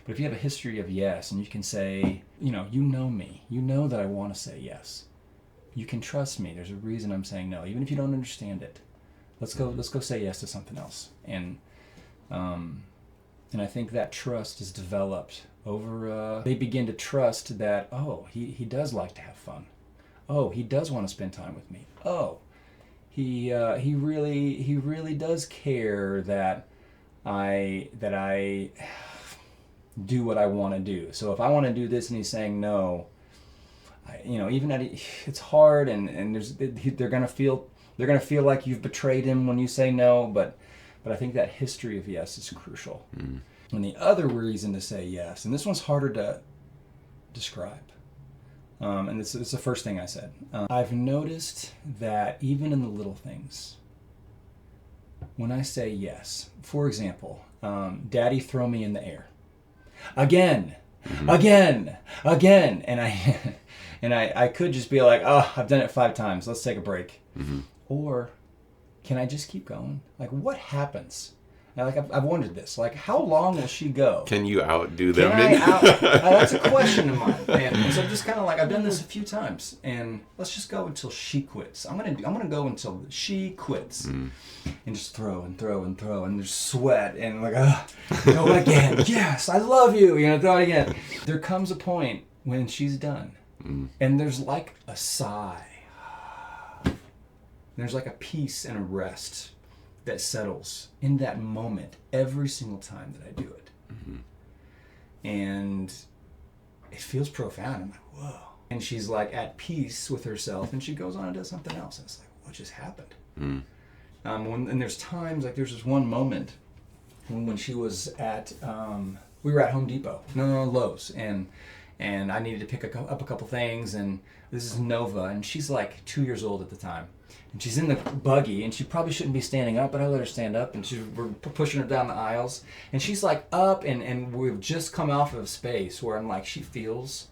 But if you have a history of yes, and you can say, you know me, you know that I want to say yes. You can trust me. There's a reason I'm saying no, even if you don't understand it. Let's go say yes to something else. And I think that trust is developed over. They begin to trust that, oh, he does like to have fun. Oh, he does want to spend time with me. Oh, he really does care that I do what I want to do. So if I want to do this and he's saying no, it's hard, and they're gonna feel like you've betrayed him when you say no. But I think that history of yes is crucial. And the other reason to say yes, and this one's harder to describe, and it's the first thing I said. I've noticed that even in the little things, when I say yes, for example, Daddy, throw me in the air. Again, and I could just be like, oh, I've done it 5 times. Let's take a break. Or can I just keep going? Like, what happens? Now, I've wondered this. Like, how long will she go? Can you outdo them? That's a question of mine. And so I'm just kind of like, I've done this a few times, and let's just go until she quits. I'm gonna go until she quits, and just throw, and there's sweat, and like, go again. Yes, I love you. Throw it again. There comes a point when she's done, and there's like a sigh. There's like a peace and a rest that settles in that moment every single time that I do it. And it feels profound. I'm like, whoa. And she's like at peace with herself, and she goes on and does something else. And it's like, what just happened? And there's times, like there's this one moment when she was at, we were at Home Depot, Lowe's, and I needed to pick up a couple things, and this is Nova, and she's like 2 years old at the time. And she's in the buggy, and she probably shouldn't be standing up, but I let her stand up, and we're pushing her down the aisles. And she's like up, and we've just come off of space where I'm like, she feels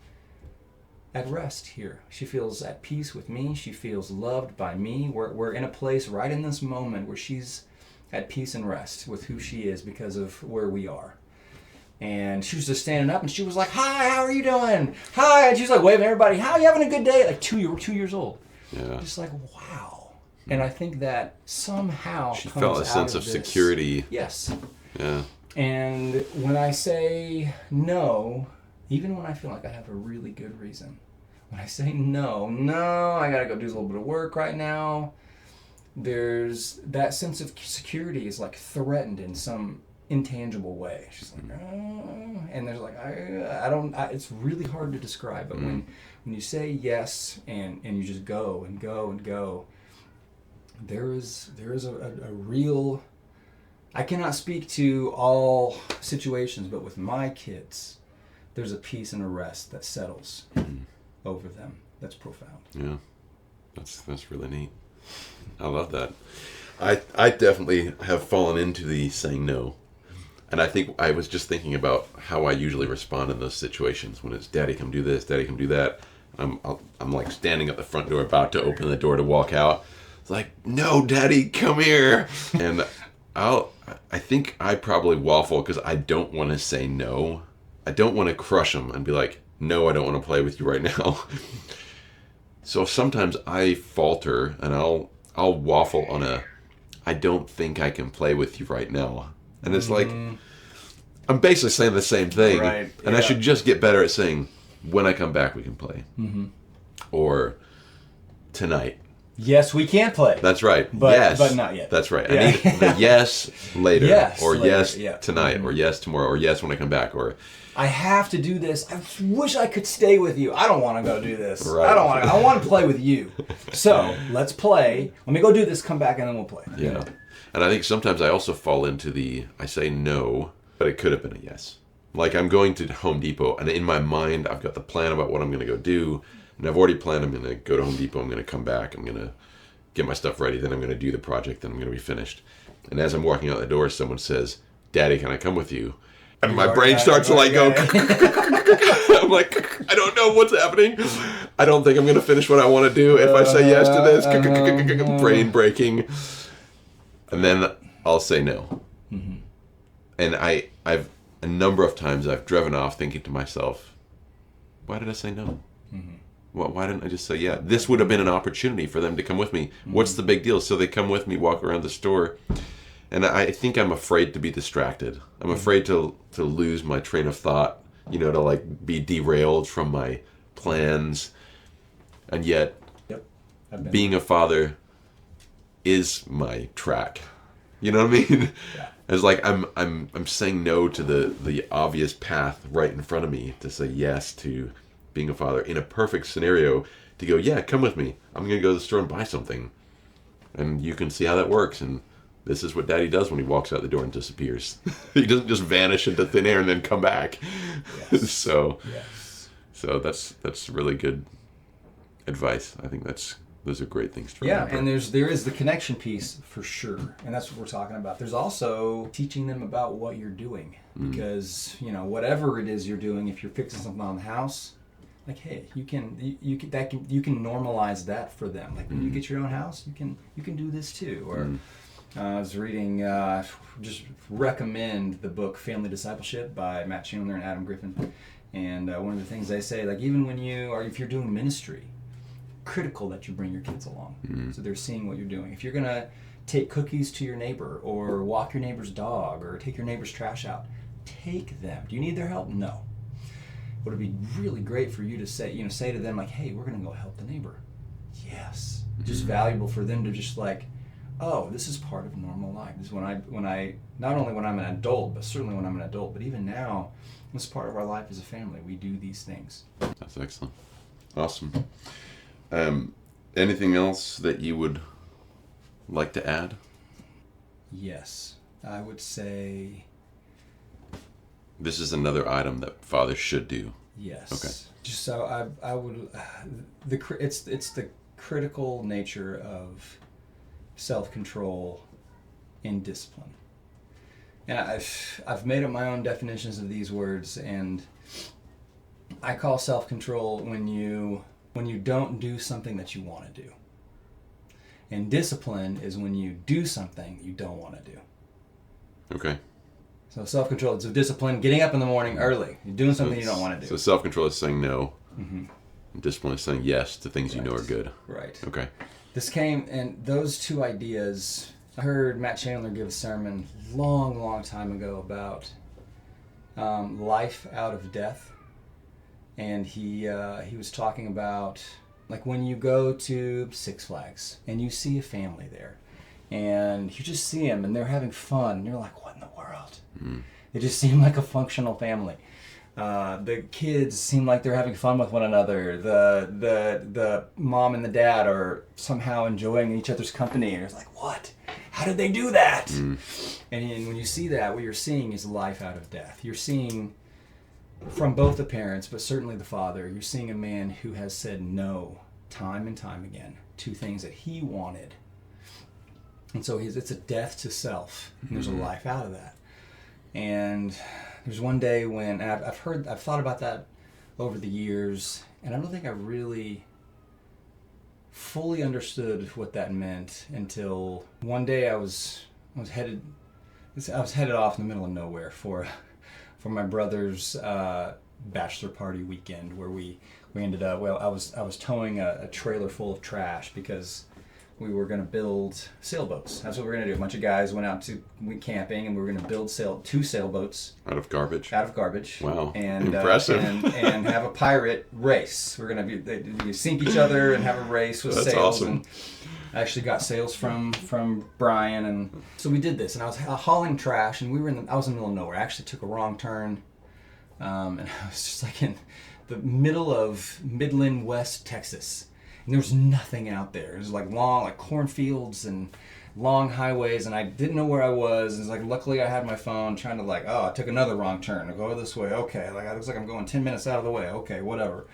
at rest here. She feels at peace with me. She feels loved by me. We're in a place right in this moment where she's at peace and rest with who she is because of where we are. And she was just standing up, and she was like, hi, how are you doing? Hi. And she was like waving at everybody, how are you having a good day? Like 2 years old. Yeah. Just like, wow. And I think that somehow she felt a sense of security. Yes. Yeah. And when I say no, even when I feel like I have a really good reason, when I say no, I gotta go do a little bit of work right now, there's that sense of security is like threatened in some intangible way. She's like, oh, and there's like, it's really hard to describe, but when you say yes and you just go and go and go, there is a real, I cannot speak to all situations, but with my kids, there's a peace and a rest that settles over them. That's profound. Yeah, that's really neat. I love that. I definitely have fallen into the saying no. And I think I was just thinking about how I usually respond in those situations when it's, Daddy, come do this, Daddy, come do that. I'm like standing at the front door about to open the door to walk out. It's like, no, Daddy, come here. And I think I probably waffle because I don't want to say no. I don't want to crush them and be like, no, I don't want to play with you right now. So sometimes I falter and I'll waffle on I don't think I can play with you right now. And it's like, I'm basically saying the same thing. Right. And I should just get better at saying, when I come back, we can play. Or tonight. Yes, we can play. That's right. But, yes. But not yet. That's right. Yeah. I need the yes later. Yes, or later, yes tonight. Or yes tomorrow. Or yes when I come back. Or I have to do this. I wish I could stay with you. I don't want to go do this. Right. I want to play with you. So let's play. Let me go do this, come back, and then we'll play. Yeah. And I think sometimes I also fall into I say no, but it could have been a yes. Like I'm going to Home Depot, and in my mind, I've got the plan about what I'm going to go do. And I've already planned I'm going to go to Home Depot, I'm going to come back, I'm going to get my stuff ready, then I'm going to do the project, then I'm going to be finished. And as I'm walking out the door, someone says, Daddy, can I come with you? And my brain starts to like go, I'm like, I don't know what's happening. I don't think I'm going to finish what I want to do if I say yes to this. Brain breaking. And then I'll say no. And I've a number of times I've driven off thinking to myself, why did I say no? Well, why didn't I just say yeah? This would have been an opportunity for them to come with me. What's the big deal? So they come with me, walk around the store. And I think I'm afraid to be distracted. I'm afraid to lose my train of thought, to like be derailed from my plans. And yet, being a father is my track. You know what I mean? Yeah. It's like I'm saying no to the obvious path right in front of me to say yes to being a father. In a perfect scenario, to go, yeah, come with me. I'm going to go to the store and buy something. And you can see how that works. And this is what Daddy does when he walks out the door and disappears. He doesn't just vanish into thin air and then come back. Yes. So that's really good advice. I think those are great things to remember. Yeah, and there is the connection piece for sure, and that's what we're talking about. There's also teaching them about what you're doing, because whatever it is you're doing, if you're fixing something on the house, like hey, you can normalize that for them. Like when you get your own house, you can do this too. Or I was reading, just recommend the book Family Discipleship by Matt Chandler and Adam Griffin, and one of the things they say, like even when if you're doing ministry, critical that you bring your kids along so they're seeing what you're doing. If you're gonna take cookies to your neighbor or walk your neighbor's dog or take your neighbor's trash out, take them. Do you need their help? No. Would it be really great for you to say to them like, hey, we're gonna go help the neighbor? Yes. Just valuable for them to just like, oh, this is part of normal life. This is when I not only when I'm an adult, but certainly when I'm an adult, but even now, this is part of our life as a family. We do these things. That's excellent. Awesome. Anything else that you would like to add? Yes, I would say. This is another item that fathers should do. Yes. Okay. Just so I would, it's the critical nature of self-control and discipline. And I've made up my own definitions of these words, and I call self-control when you don't do something that you want to do. And discipline is when you do something you don't want to do. Okay. So self-control is discipline, getting up in the morning early. You're doing something you don't want to do. So self-control is saying no. And discipline is saying yes to things you know are good. Right. Okay. This came, and those two ideas, I heard Matt Chandler give a sermon long time ago about life out of death. And he was talking about like when you go to Six Flags and you see a family there, and you just see them and they're having fun and you're like, what in the world? They just seem like a functional family. The kids seem like they're having fun with one another. The mom and the dad are somehow enjoying each other's company, and it's like, what? How did they do that? And when you see that, what you're seeing is life out of death. You're seeing, from both the parents, but certainly the father, you're seeing a man who has said no time and time again to things that he wanted. And so it's a death to self, and there's a life out of that. And there's one day when I've thought about that over the years, and I don't think I really fully understood what that meant until one day I was headed off in the middle of nowhere for my brother's bachelor party weekend, where we ended up. Well, I was towing a trailer full of trash because we were going to build sailboats. That's what we were going to do. A bunch of guys went camping, and we were going to build two sailboats. Out of garbage? Out of garbage. Wow. And, impressive. And have a pirate race. We're going to sink each other and have a race with That's sails. awesome. And I actually got sails from Brian, and so we did this. And I was hauling trash, and I was in the middle of nowhere. I actually took a wrong turn, and I was just like in the middle of Midland, West Texas. And there was nothing out there. It was like long, cornfields and long highways, and I didn't know where I was. It's like, luckily I had my phone, trying to I took another wrong turn. I go this way, okay. It looks like I'm going 10 minutes out of the way, okay, whatever.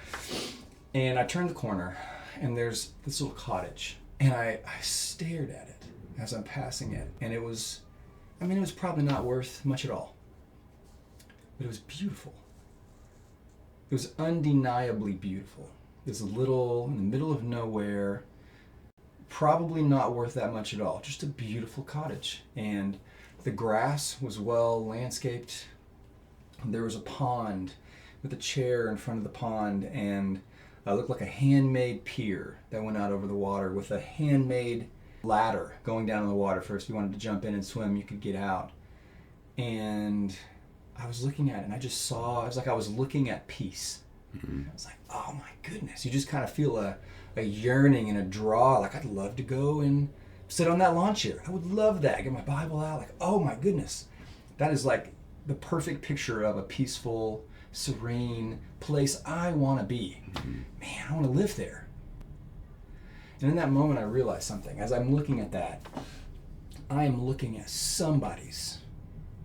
And I turned the corner, and there's this little cottage, and I stared at it as I'm passing it, and it was probably not worth much at all, but it was beautiful. It was undeniably beautiful. This little, in the middle of nowhere, probably not worth that much at all. Just a beautiful cottage. And the grass was well landscaped. There was a pond with a chair in front of the pond, and it looked like a handmade pier that went out over the water with a handmade ladder going down in the water. First, if you wanted to jump in and swim, you could get out. And I was looking at it, and I just saw, it was like I was looking at peace. I was like, oh my goodness. You just kind of feel a yearning and a draw. Like, I'd love to go and sit on that lawn chair. I would love that. Get my Bible out. Like, oh my goodness. That is like the perfect picture of a peaceful, serene place I want to be. Man, I want to live there. And in that moment, I realized something. As I'm looking at that, I am looking at somebody's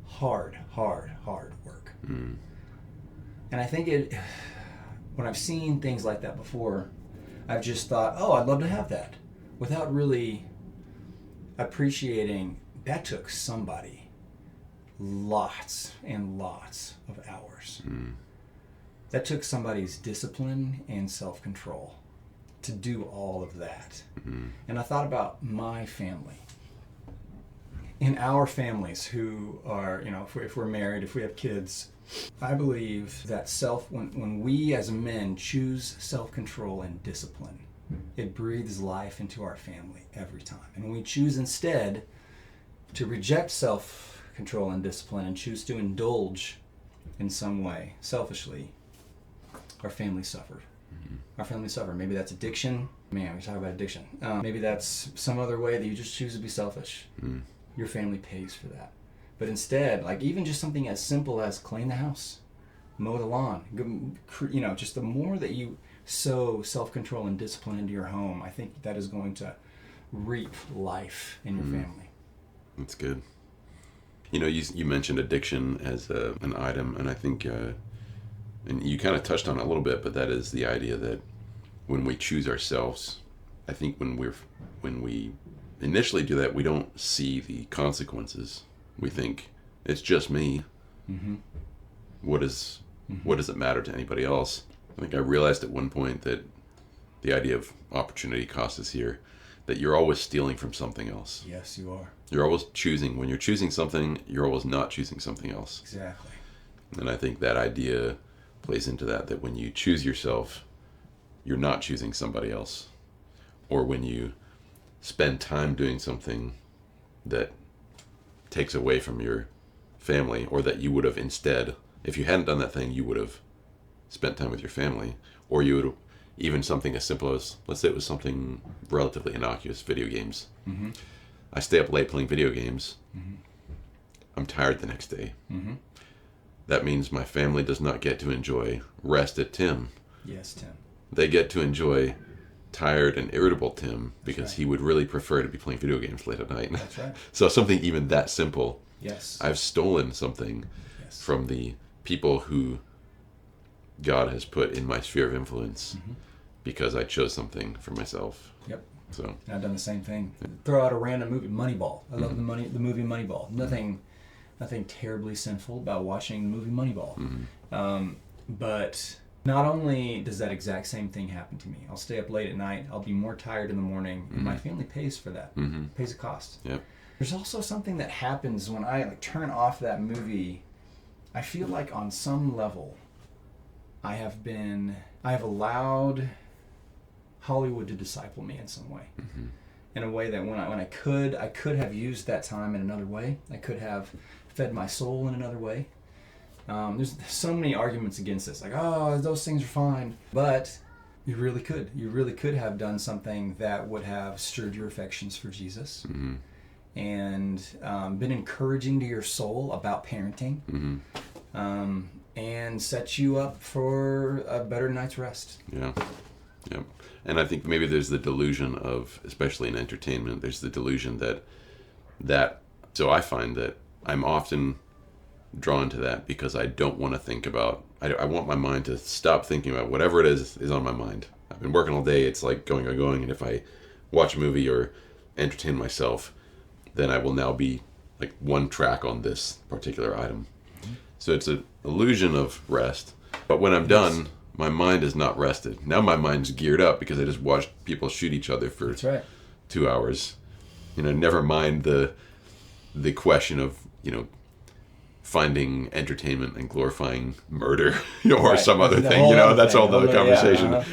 hard work. And I think when I've seen things like that before, I've just thought, oh, I'd love to have that, without really appreciating that took somebody lots and lots of hours. That took somebody's discipline and self-control to do all of that. And I thought about my family. In our families who are, if we're married, if we have kids, I believe that when we as men choose self-control and discipline, it breathes life into our family every time. And when we choose instead to reject self-control and discipline and choose to indulge in some way, selfishly, our families suffer. Our families suffer. Maybe that's addiction. Man, we talk about addiction. Maybe that's some other way that you just choose to be selfish. Your family pays for that. But instead, even just something as simple as clean the house, mow the lawn, just the more that you sow self-control and discipline into your home, I think that is going to reap life in your family. That's good. You mentioned addiction as an item, and I think, and you kind of touched on it a little bit, but that is the idea that when we choose ourselves, I think when we initially do that, we don't see the consequences. We think it's just me. What does it matter to anybody else? I think I realized at one point that the idea of opportunity cost is here, that you're always stealing from something else. Yes, you are. You're always choosing. When you're choosing something, you're always not choosing something else. Exactly. And I think that idea plays into that when you choose yourself, you're not choosing somebody else. Or when you spend time doing something that takes away from your family, or that you would have instead, if you hadn't done that thing, you would have spent time with your family, or you would, even something as simple as, let's say it was something relatively innocuous, video games. I stay up late playing video games, Mm-hmm. I'm tired the next day. Mm-hmm. That means my family does not get to enjoy rest at Tim. Yes, Tim. They get to enjoy tired and irritable Tim because he would really prefer to be playing video games late at night. That's right. So something even that simple. Yes. I've stolen something from the people who God has put in my sphere of influence because I chose something for myself. Yep. So And I've done the same thing. Throw out a random movie, Moneyball. I love the movie Moneyball. Nothing terribly sinful about watching the movie Moneyball. But not only does that exact same thing happen to me, I'll stay up late at night, I'll be more tired in the morning, and my family pays for that. Pays a cost. Yep. There's also something that happens when I turn off that movie. I feel like on some level I have allowed Hollywood to disciple me in some way. In a way that when I could have used that time in another way. I could have fed my soul in another way. There's so many arguments against this, like, oh, those things are fine, but you really could have done something that would have stirred your affections for Jesus, and been encouraging to your soul about parenting, and set you up for a better night's rest. Yeah. Yep. And I think maybe there's the delusion of, especially in entertainment, there's the delusion that so I find that I'm often drawn to that because I don't want to think about, I want my mind to stop thinking about whatever it is on my mind. I've been working all day, it's like going, and if I watch a movie or entertain myself, then I will now be like one track on this particular item. So it's an illusion of rest. But when I'm done, my mind is not rested. Now my mind's geared up because I just watched people shoot each other for 2 hours. Never mind the question of, finding entertainment and glorifying murder or some other thing. That's all the conversation. Yeah,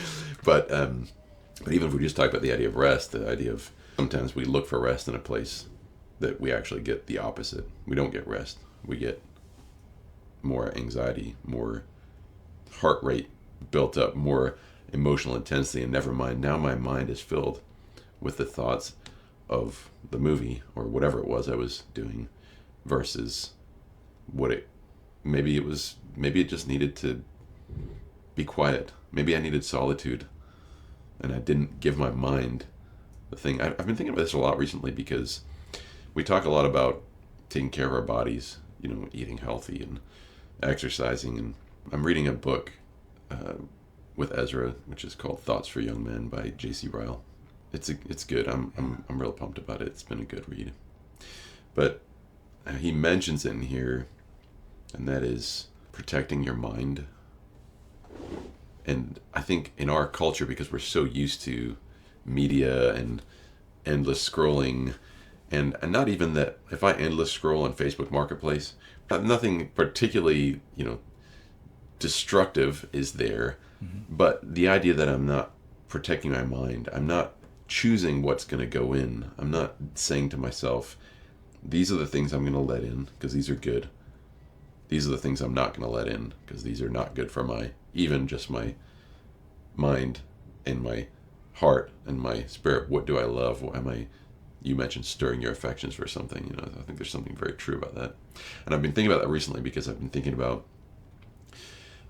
But even if we just talk about the idea of rest, the idea of sometimes we look for rest in a place that we actually get the opposite. We don't get rest. We get more anxiety, more heart rate built up, more emotional intensity, and never mind, now my mind is filled with the thoughts of the movie or whatever it was I was doing versus maybe it just needed to be quiet. Maybe I needed solitude and I didn't give my mind the thing. I've been thinking about this a lot recently because we talk a lot about taking care of our bodies, eating healthy and exercising, and I'm reading a book with Ezra, which is called Thoughts for Young Men by J.C. Ryle. It's good. I'm real pumped about it. It's been a good read. But he mentions it in here, and that is protecting your mind. And I think in our culture, because we're so used to media and endless scrolling, and not even that, if I endless scroll on Facebook Marketplace, nothing particularly, destructive is there. But the idea that I'm not protecting my mind, I'm not choosing what's going to go in. I'm not saying to myself, these are the things I'm going to let in because these are good. These are the things I'm not going to let in because these are not good for even just my mind and my heart and my spirit. What do I love? You mentioned stirring your affections for something. I think there's something very true about that. And I've been thinking about that recently because I've been thinking about,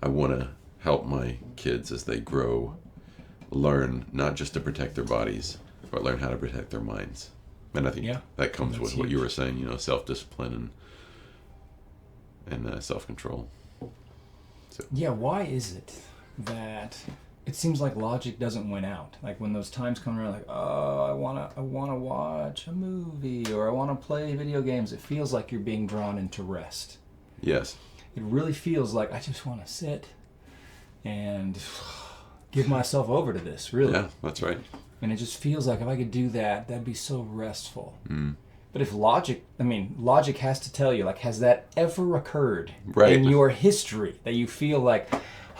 I want to help my kids as they grow learn not just to protect their bodies, but learn how to protect their minds. And I think that comes with what you were saying, self-discipline and self-control. So. Yeah, why is it that it seems like logic doesn't win out? Like when those times come around, like, oh, I wanna watch a movie or I wanna play video games, it feels like you're being drawn into rest. Yes. It really feels like I just want to sit and give myself over to this, really. Yeah, that's right. And it just feels like if I could do that, that'd be so restful. But if logic has to tell you, like, has that ever occurred in your history that you feel like,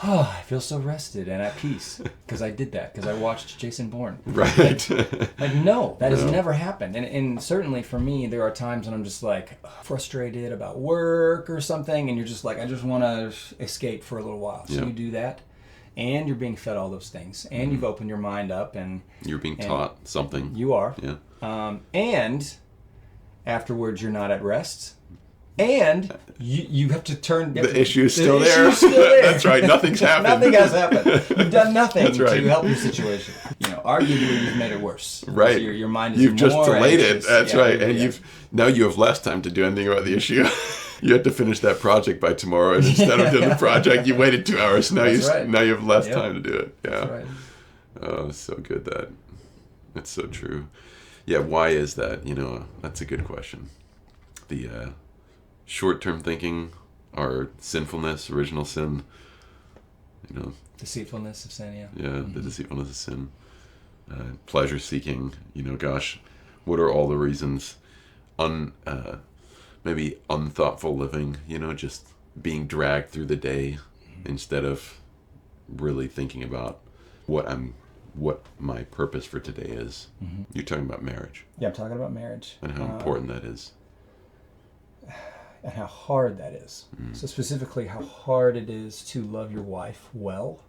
oh, I feel so rested and at peace because I did that, because I watched Jason Bourne. Right. Like no, that has never happened. And certainly for me, there are times when I'm just like frustrated about work or something, and you're just like, I just want to escape for a little while. So you do that, and you're being fed all those things, and you've opened your mind up, and you're being taught something. You are. Yeah. And afterwards you're not at rest. And you have to turn... The issue is still there. The issue is still there. That's right. Nothing's happened. Nothing has happened. You've done nothing That's right. to help your situation. Arguably, you've made it worse. Right. Your mind is You've just delayed it. That's right. And yeah. now you have less time to do anything about the issue. You have to finish that project by tomorrow, and instead of doing the project, you waited 2 hours. Now you have less time to do it. Yeah. That's right. Oh, so good that's so true. Yeah. Why is that? That's a good question. The short-term thinking, our sinfulness, original sin. Deceitfulness of sin. Yeah. Yeah. The deceitfulness of sin. Pleasure seeking. Gosh, what are all the reasons? Maybe unthoughtful living, just being dragged through the day instead of really thinking about what my purpose for today is. Mm-hmm. You're talking about marriage. Yeah, I'm talking about marriage. And how important that is. And how hard that is. So specifically, how hard it is to love your wife well.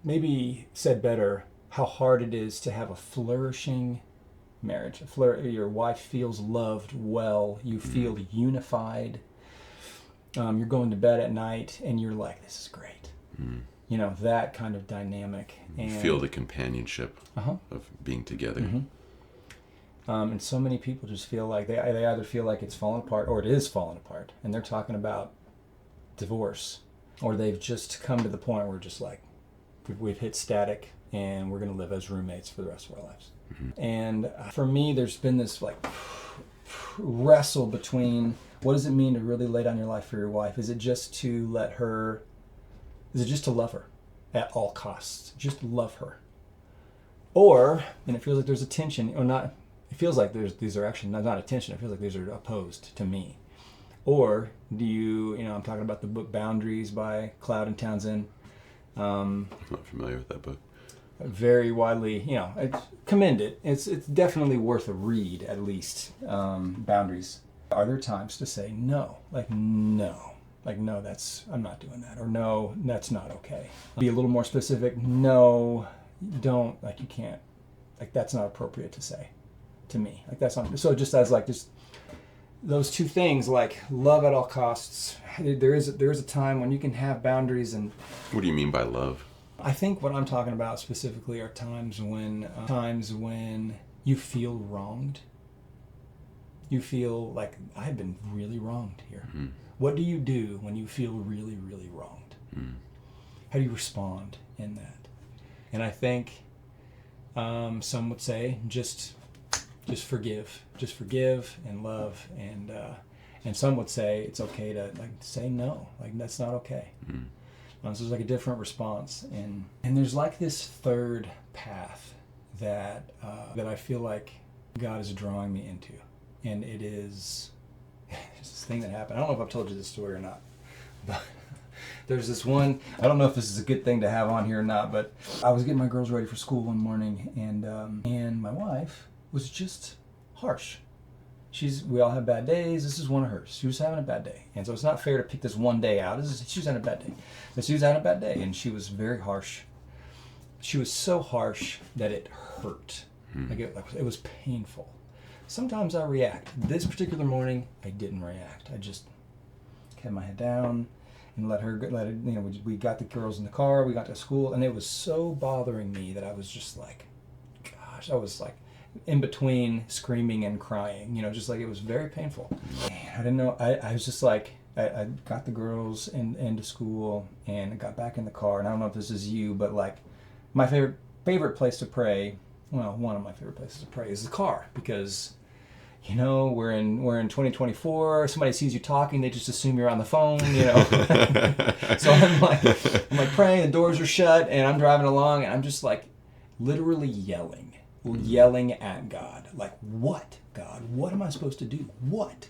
Maybe said better, how hard it is to have a flourishing marriage. Your wife feels loved well. You feel unified. You're going to bed at night and you're like, this is great. That kind of dynamic. And feel the companionship of being together. And so many people just feel like they either feel like it's fallen apart or it is falling apart. And they're talking about divorce. Or they've just come to the point where just like, we've hit static and we're going to live as roommates for the rest of our lives. And for me, there's been this like wrestle between what does it mean to really lay down your life for your wife? Is it just to love her at all costs? Just love her. And it feels like there's a tension, or not, it feels like these are actually not a tension, it feels like these are opposed to me. Or do you, I'm talking about the book Boundaries by Cloud and Townsend. I'm not familiar with that book. Very widely, commend it. It's definitely worth a read, at least. Boundaries. Are there times to say no? No, I'm not doing that. Or no, that's not okay. Be a little more specific. No, don't, you can't. That's not appropriate to say to me. That's not, so just as just those two things, love at all costs. There is a time when you can have boundaries. And what do you mean by love? I think what I'm talking about specifically are times when you feel wronged. You feel like I've been really wronged here. Mm-hmm. What do you do when you feel really, really wronged? Mm. How do you respond in that? And I think some would say just forgive and love, and some would say it's okay to say no, that's not okay. Mm. So there's a different response, and there's this third path that I feel like God is drawing me into, and it is this thing that happened. I don't know if I've told you this story or not, but there's this one. I don't know if this is a good thing to have on here or not, but I was getting my girls ready for school one morning, and my wife was just harsh. We all have bad days. This is one of hers. She was having a bad day. And so it's not fair to pick this one day out. She was having a bad day. So she was having a bad day, and she was very harsh. She was so harsh that it hurt. It was painful. Sometimes I react. This particular morning, I didn't react. I just kept my head down and let it, we got the girls in the car, we got to school, and it was so bothering me that I was just I was in between screaming and crying, it was very painful. I didn't know, I was just I got the girls into school and got back in the car, and I don't know if this is you, but my favorite place to pray, one of my favorite places to pray is the car, because we're in 2024, somebody sees you talking, they just assume you're on the phone, So I'm praying, the doors are shut, and I'm driving along, and I'm just literally yelling at God. What, God? What am I supposed to do? What?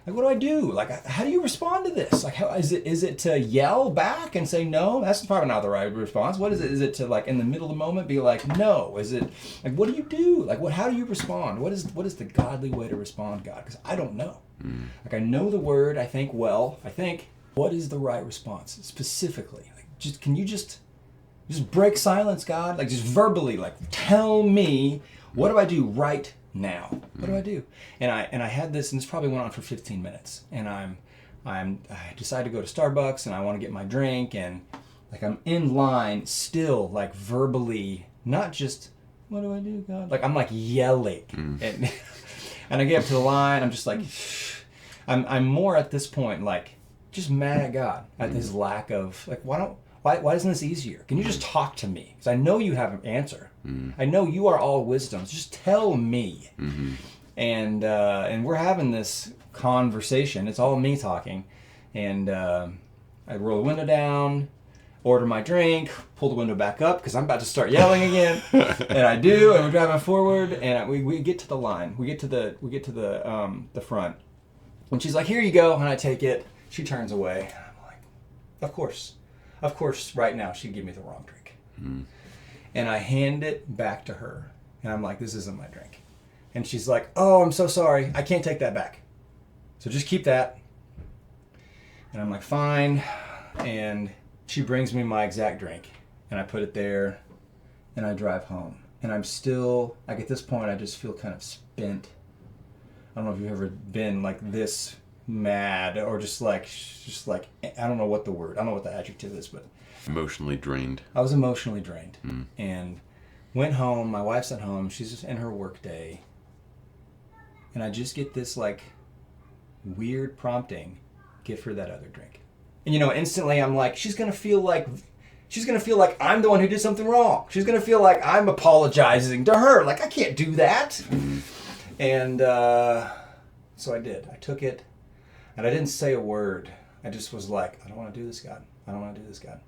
What do I do? How do you respond to this? How is it to yell back and say no? That's probably not the right response. What is it? Is it to in the middle of the moment be no? Is it what do you do? How do you respond? What is the godly way to respond, God? Because I don't know. I know the word. I think what is the right response specifically? Can you just break silence, God? Just verbally, tell me, what do I do right now? What do I do? And I had this, and this probably went on for 15 minutes. And I decided to go to Starbucks, and I want to get my drink, and like I'm in line still, like verbally, not just, what do I do, God? Like I'm like yelling. And and I get up to the line, I'm just like, I'm more at this point like just mad at God at his lack of, like, why isn't this easier? Can you just talk to me? Because I know you have an answer. I know you are all wisdom. So just tell me. And we're having this conversation. It's all me talking. And I roll the window down, order my drink, pull the window back up because I'm about to start yelling again. And I do, and we're driving forward, and we get to the line. We get to the front. And she's like, "Here you go," and I take it. She turns away. And I'm like, Of course, right now she'd give me the wrong drink. And I hand it back to her, and I'm like, "This isn't my drink." And she's like, "Oh, I'm so sorry. I can't take that back. So just keep that." And I'm like, "Fine." And she brings me my exact drink, and I put it there, and I drive home. And I'm still, like, at this point, I just feel kind of spent. I don't know if you've ever been like this mad, or just like I don't know what the adjective is, but Emotionally drained. I was emotionally drained. And went home. My wife's at home. She's in her work day. And I just get this like weird prompting, give her that other drink. And instantly I'm like, she's gonna feel like I'm the one who did something wrong. She's gonna feel like I'm apologizing to her. Like, I can't do that. And so I did. I took it, and I didn't say a word. I just was like, I don't want to do this, God. I don't want to do this, God.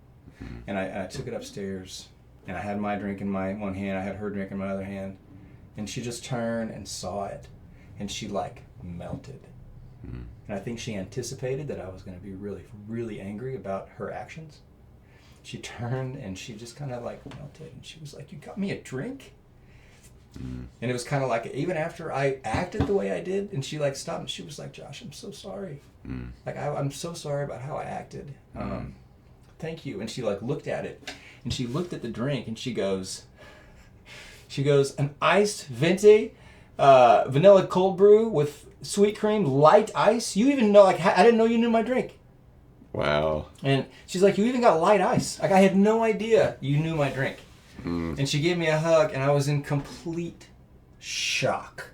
And I took it upstairs, and I had my drink in my one hand. I had her drink in my other hand. And she just turned and saw it, and she like melted. And I think she anticipated that I was going to be really, really angry about her actions. She turned, and she just kind of like melted, and she was like, "You got me a drink?" And it was kind of like, even after I acted the way I did, and she like stopped, and she was like, "Josh, I'm so sorry. Like, I'm so sorry about how I acted. Thank you." And she like looked at it, and she looked at the drink, and she goes, "An iced venti, vanilla cold brew with sweet cream, light ice. You even know, like, I didn't know you knew my drink." Wow. And she's like, "You even got light ice. Like, I had no idea you knew my drink." And she gave me a hug, and I was in complete shock.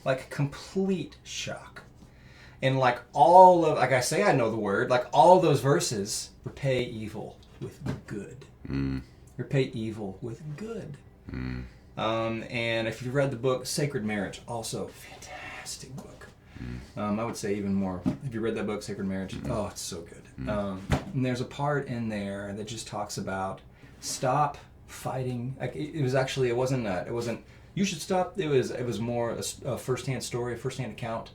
Like, complete shock. And like like I say, I know the word, like all those verses, repay evil with good. Repay evil with good. And if you've read the book Sacred Marriage, also fantastic book. I would say even more. Have you read that book, Sacred Marriage? Oh, it's so good. And there's a part in there that just talks about stop fighting. Like, it wasn't you should stop. It was more a first-hand story, a first-hand account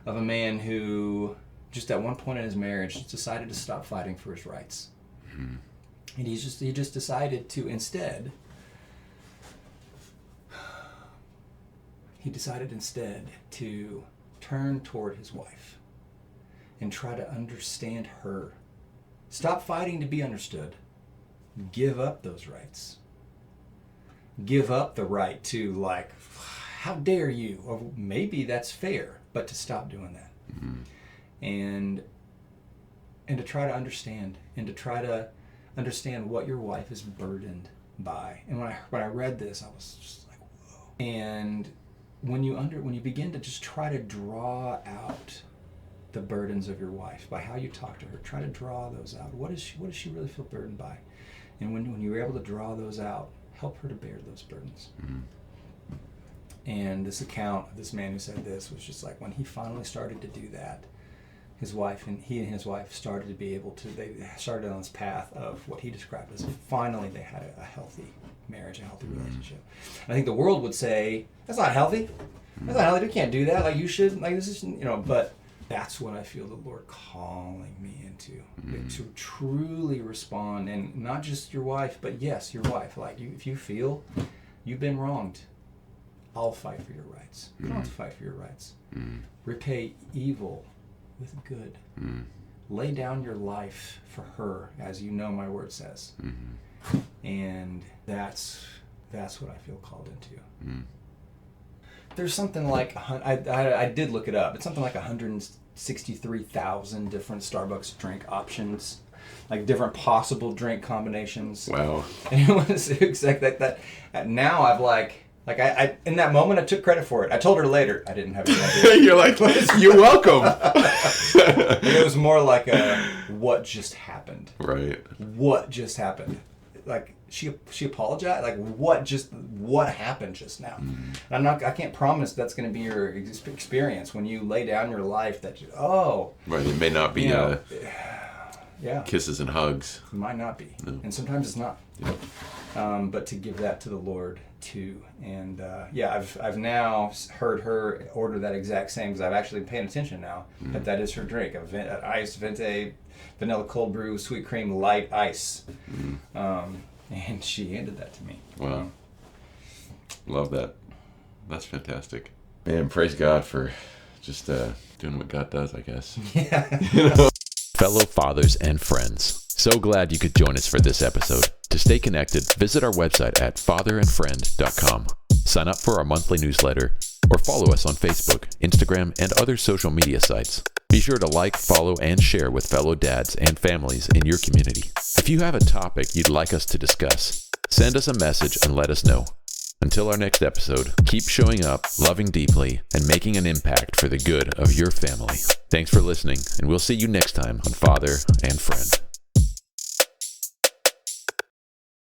of a man who just at one point in his marriage decided to stop fighting for his rights. And he just decided to instead to turn toward his wife and try to understand her. Stop fighting to be understood. Give up those rights. Give up the right to, like, how dare you? Or maybe that's fair, but to stop doing that. And to try to understand, and to try to understand what your wife is burdened by. And when I read this, I was just like, whoa. And when you begin to just try to draw out the burdens of your wife by how you talk to her, try to draw those out. What does she really feel burdened by? And when you're able to draw those out, help her to bear those burdens. And this account of this man who said this was just like, when he finally started to do that, he and his wife started to be able to, they started on this path of what he described as, finally they had a healthy marriage, a healthy relationship. And I think the world would say, that's not healthy. That's not healthy. You can't do that. Like, you should, like, this is, but that's what I feel the Lord calling me into, to truly respond, and not just your wife, but yes, your wife. Like, if you feel you've been wronged, I'll fight for your rights. You don't have to fight for your rights. Repay evil with good. Lay down your life for her, as you know my word says. And that's what I feel called into. there's something like I did look it up. It's something like 163,000 different Starbucks drink options, like different possible drink combinations. Wow. And it was exactly like that. Now I've like I in that moment I took credit for it. I told her later I didn't have any idea. You're like, you're welcome. It was more like what just happened. Right. What just happened? Like she apologized. Like what happened just now? And I can't promise that's going to be your experience when you lay down your life. That Right. It may not be kisses and hugs. It might not be, No. and sometimes it's not. Yeah. But to give that to the Lord too, and I've now heard her order that exact same because I've actually been paying attention now that is her drink, a iced venti vanilla cold brew sweet cream light ice, and she handed that to me. Wow, love that. That's fantastic. Man, praise God for just doing what God does, I guess. Yeah. Fellow fathers and friends, so glad you could join us for this episode. To stay connected, visit our website at fatherandfriend.com. Sign up for our monthly newsletter or follow us on Facebook, Instagram, and other social media sites. Be sure to like, follow, and share with fellow dads and families in your community. If you have a topic you'd like us to discuss, send us a message and let us know. Until our next episode, keep showing up, loving deeply, and making an impact for the good of your family. Thanks for listening, and we'll see you next time on Father and Friend.